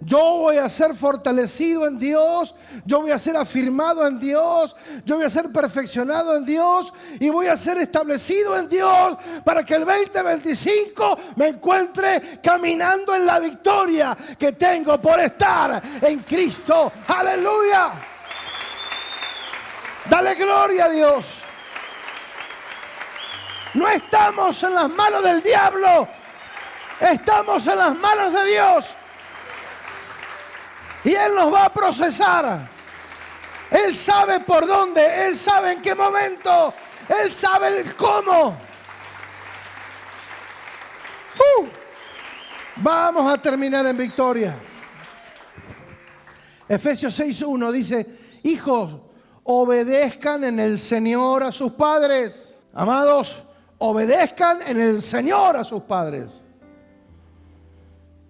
Yo voy a ser fortalecido en Dios, yo voy a ser afirmado en Dios, yo voy a ser perfeccionado en Dios y voy a ser establecido en Dios para que el 2025 me encuentre caminando en la victoria que tengo por estar en Cristo. ¡Aleluya! Dale gloria a Dios. No estamos en las manos del diablo, estamos en las manos de Dios. Y Él nos va a procesar. Él sabe por dónde, Él sabe en qué momento, Él sabe el cómo. Vamos a terminar en victoria. Efesios 6:1 dice, hijos, obedezcan en el Señor a sus padres. Amados, obedezcan en el Señor a sus padres.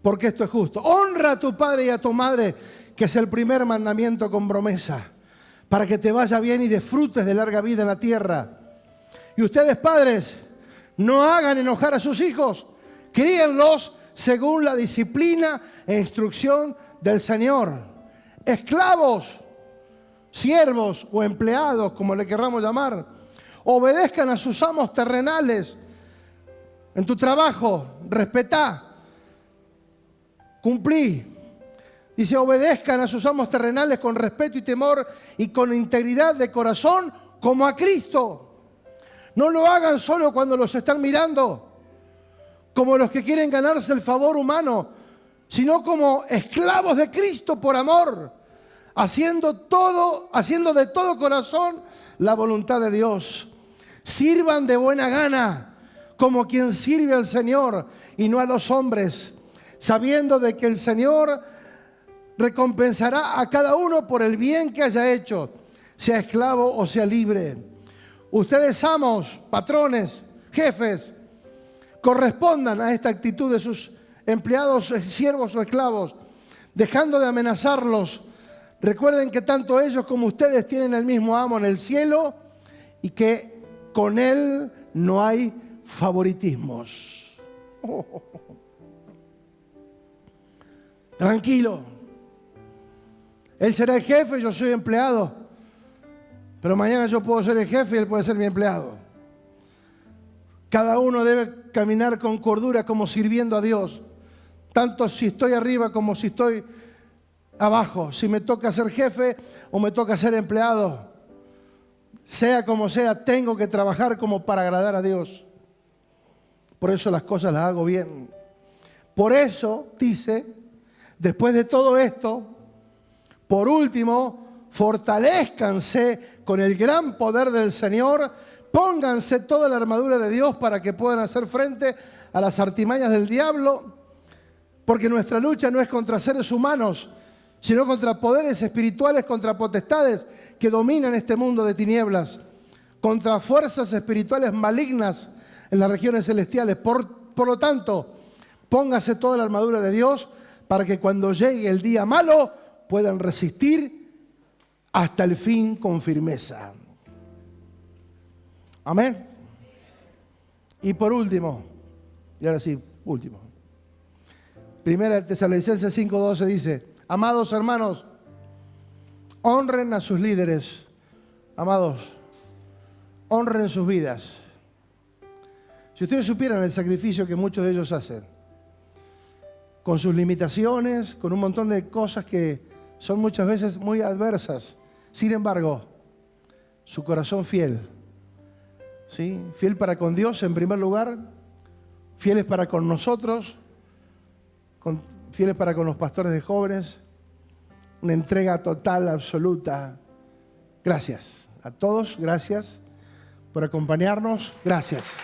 Porque esto es justo. Honra a tu padre y a tu madre, que es el primer mandamiento con promesa, para que te vaya bien y disfrutes de larga vida en la tierra. Y ustedes, padres, no hagan enojar a sus hijos, críenlos según la disciplina e instrucción del Señor. Esclavos, siervos o empleados, como le querramos llamar, obedezcan a sus amos terrenales. En tu trabajo, respetá, cumplí. Dice, obedezcan a sus amos terrenales con respeto y temor y con integridad de corazón como a Cristo. No lo hagan solo cuando los están mirando, como los que quieren ganarse el favor humano, sino como esclavos de Cristo por amor, haciendo de todo corazón la voluntad de Dios. Sirvan de buena gana, como quien sirve al Señor y no a los hombres, sabiendo de que el Señor recompensará a cada uno por el bien que haya hecho, sea esclavo o sea libre. Ustedes, amos, patrones, jefes, correspondan a esta actitud de sus empleados, siervos o esclavos, dejando de amenazarlos. Recuerden que tanto ellos como ustedes tienen el mismo amo en el cielo y que con él no hay favoritismos. Tranquilo. Él será el jefe, yo soy empleado. Pero mañana yo puedo ser el jefe y él puede ser mi empleado. Cada uno debe caminar con cordura como sirviendo a Dios. Tanto si estoy arriba como si estoy abajo. Si me toca ser jefe o me toca ser empleado. Sea como sea, tengo que trabajar como para agradar a Dios. Por eso las cosas las hago bien. Por eso, dice, después de todo esto, por último, fortalezcanse con el gran poder del Señor, pónganse toda la armadura de Dios para que puedan hacer frente a las artimañas del diablo, porque nuestra lucha no es contra seres humanos, sino contra poderes espirituales, contra potestades que dominan este mundo de tinieblas, contra fuerzas espirituales malignas en las regiones celestiales. Por lo tanto, Póngase toda la armadura de Dios para que cuando llegue el día malo puedan resistir hasta el fin con firmeza. Amén. Y por último, y ahora sí, último. Primera de Tesalonicenses 5:12 dice: amados hermanos, honren a sus líderes. Amados, honren sus vidas. Si ustedes supieran el sacrificio que muchos de ellos hacen, con sus limitaciones, con un montón de cosas que son muchas veces muy adversas, sin embargo, su corazón fiel, ¿sí? Fiel para con Dios en primer lugar, fieles para con nosotros, fieles para con los pastores de jóvenes, una entrega total, absoluta. Gracias a todos, gracias por acompañarnos, gracias.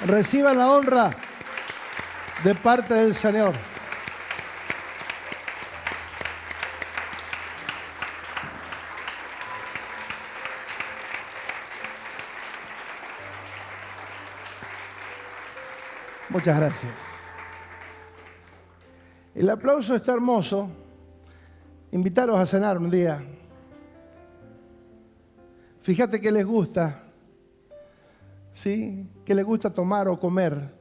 Reciban la honra de parte del Señor. Muchas gracias. El aplauso está hermoso. Invitarlos a cenar un día. Fíjate qué les gusta. ¿Sí? ¿Qué les gusta tomar o comer?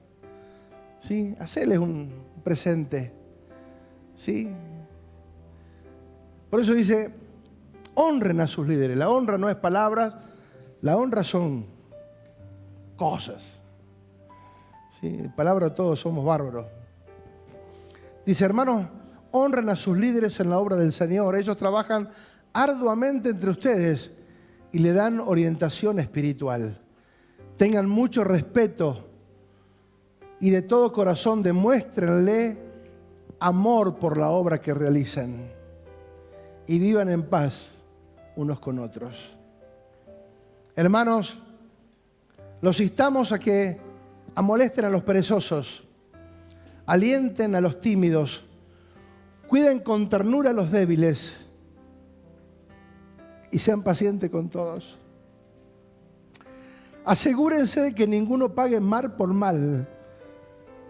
¿Sí? Hacerles un presente. ¿Sí? Por eso dice, honren a sus líderes. La honra no es palabras, la honra son cosas. ¿Sí? Palabra todos somos bárbaros. Dice, hermanos, honren a sus líderes en la obra del Señor. Ellos trabajan arduamente entre ustedes y le dan orientación espiritual. Tengan mucho respeto y de todo corazón demuéstrenle amor por la obra que realizan y vivan en paz unos con otros. Hermanos, los instamos a que amolesten a los perezosos, alienten a los tímidos, cuiden con ternura a los débiles y sean pacientes con todos. Asegúrense de que ninguno pague mal por mal.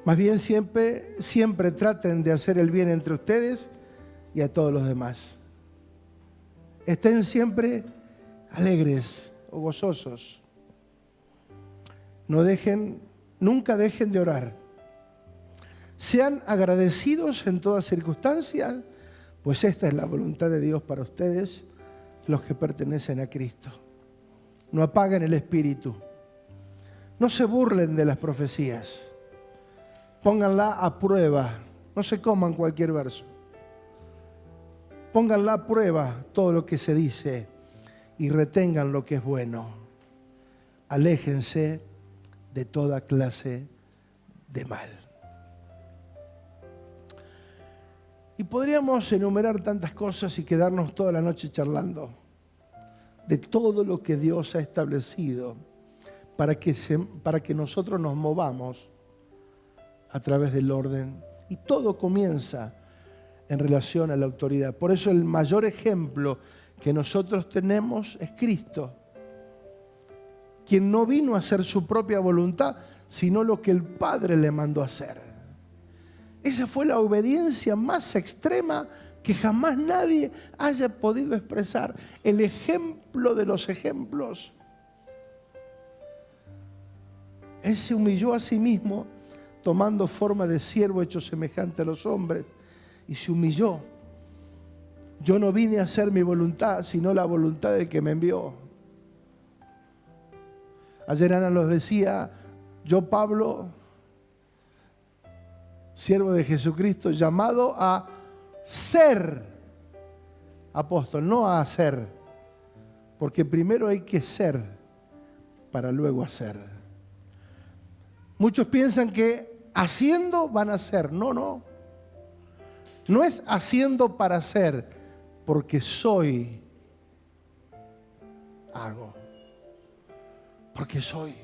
Más bien siempre traten de hacer el bien entre ustedes y a todos los demás. Estén siempre alegres o gozosos. Nunca dejen de orar. Sean agradecidos en todas circunstancias, pues esta es la voluntad de Dios para ustedes, los que pertenecen a Cristo. No apaguen el espíritu. No se burlen de las profecías. Pónganla a prueba. No se coman cualquier verso. Pónganla a prueba todo lo que se dice y retengan lo que es bueno. Aléjense de toda clase de mal. Y podríamos enumerar tantas cosas y quedarnos toda la noche charlando de todo lo que Dios ha establecido para que nosotros nos movamos a través del orden. Y todo comienza en relación a la autoridad. Por eso el mayor ejemplo que nosotros tenemos es Cristo, quien no vino a hacer su propia voluntad, sino lo que el Padre le mandó a hacer. Esa fue la obediencia más extrema que jamás nadie haya podido expresar. El ejemplo de los ejemplos. Él se humilló a sí mismo, tomando forma de siervo hecho semejante a los hombres, y se humilló. Yo no vine a hacer mi voluntad, sino la voluntad del que me envió. Ayer Ana nos decía, yo Pablo, siervo de Jesucristo, llamado a ser apóstol, no a hacer, porque primero hay que ser para luego hacer. Muchos piensan que haciendo van a ser. No es haciendo para ser, porque soy, hago, porque soy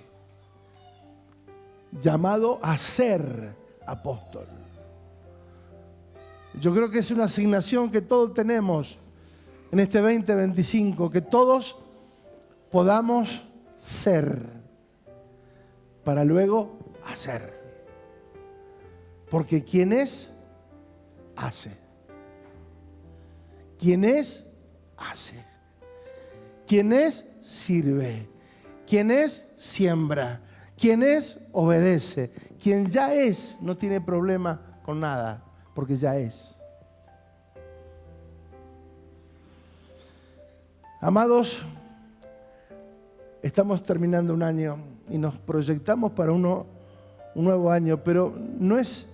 llamado a ser apóstol. Yo creo que es una asignación que todos tenemos en este 2025, que todos podamos ser para luego hacer. Porque quien es, hace. Quien es, hace. Quien es, sirve. Quien es, siembra. Quien es, obedece. Quien ya es, no tiene problema con nada, porque ya es. Amados, estamos terminando un año y nos proyectamos para un nuevo año, pero no es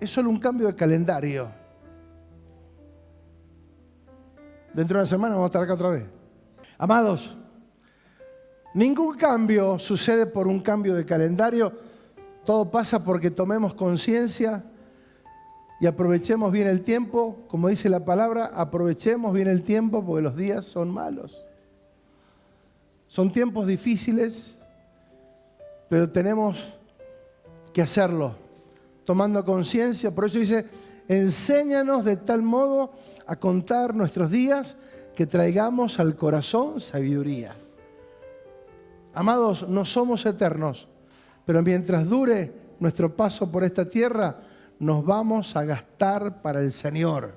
solo un cambio de calendario. Dentro de una semana vamos a estar acá otra vez. Amados, ningún cambio sucede por un cambio de calendario. Todo pasa porque tomemos conciencia y aprovechemos bien el tiempo. Como dice la palabra, aprovechemos bien el tiempo porque los días son malos. Son tiempos difíciles, pero tenemos que hacerlo tomando conciencia. Por eso dice, enséñanos de tal modo a contar nuestros días que traigamos al corazón sabiduría. Amados, no somos eternos, pero mientras dure nuestro paso por esta tierra, nos vamos a gastar para el Señor.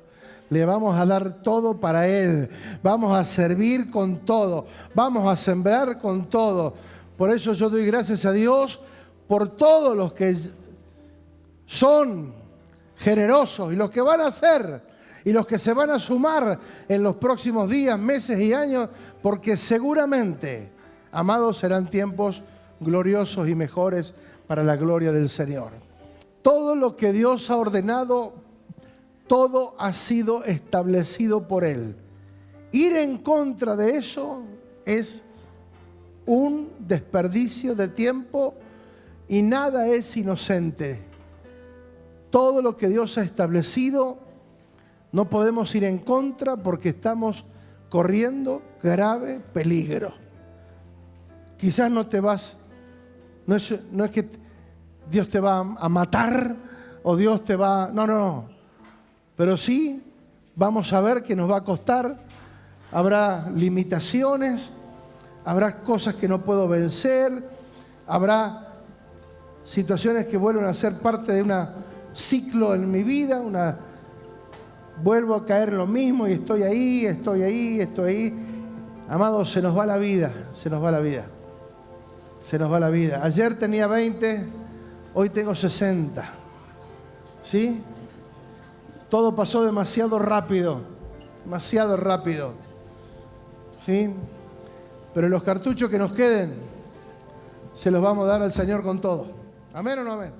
Le vamos a dar todo para Él. Vamos a servir con todo. Vamos a sembrar con todo. Por eso yo doy gracias a Dios por todos los que son generosos y los que van a ser y los que se van a sumar en los próximos días, meses y años, porque seguramente, amados, serán tiempos gloriosos y mejores para la gloria del Señor. Todo lo que Dios ha ordenado, todo ha sido establecido por Él. Ir en contra de eso es un desperdicio de tiempo y nada es inocente. Todo lo que Dios ha establecido, no podemos ir en contra porque estamos corriendo grave peligro. Quizás no te vas, no es que Dios te va a matar o Dios te va, no. Pero sí vamos a ver que nos va a costar, habrá limitaciones, habrá cosas que no puedo vencer, habrá situaciones que vuelven a ser parte de un ciclo en mi vida, vuelvo a caer en lo mismo y estoy ahí. Amados, se nos va la vida. Ayer tenía 20, hoy tengo 60. ¿Sí? Todo pasó demasiado rápido. ¿Sí? Pero los cartuchos que nos queden, se los vamos a dar al Señor con todo. ¿Amén o no amén?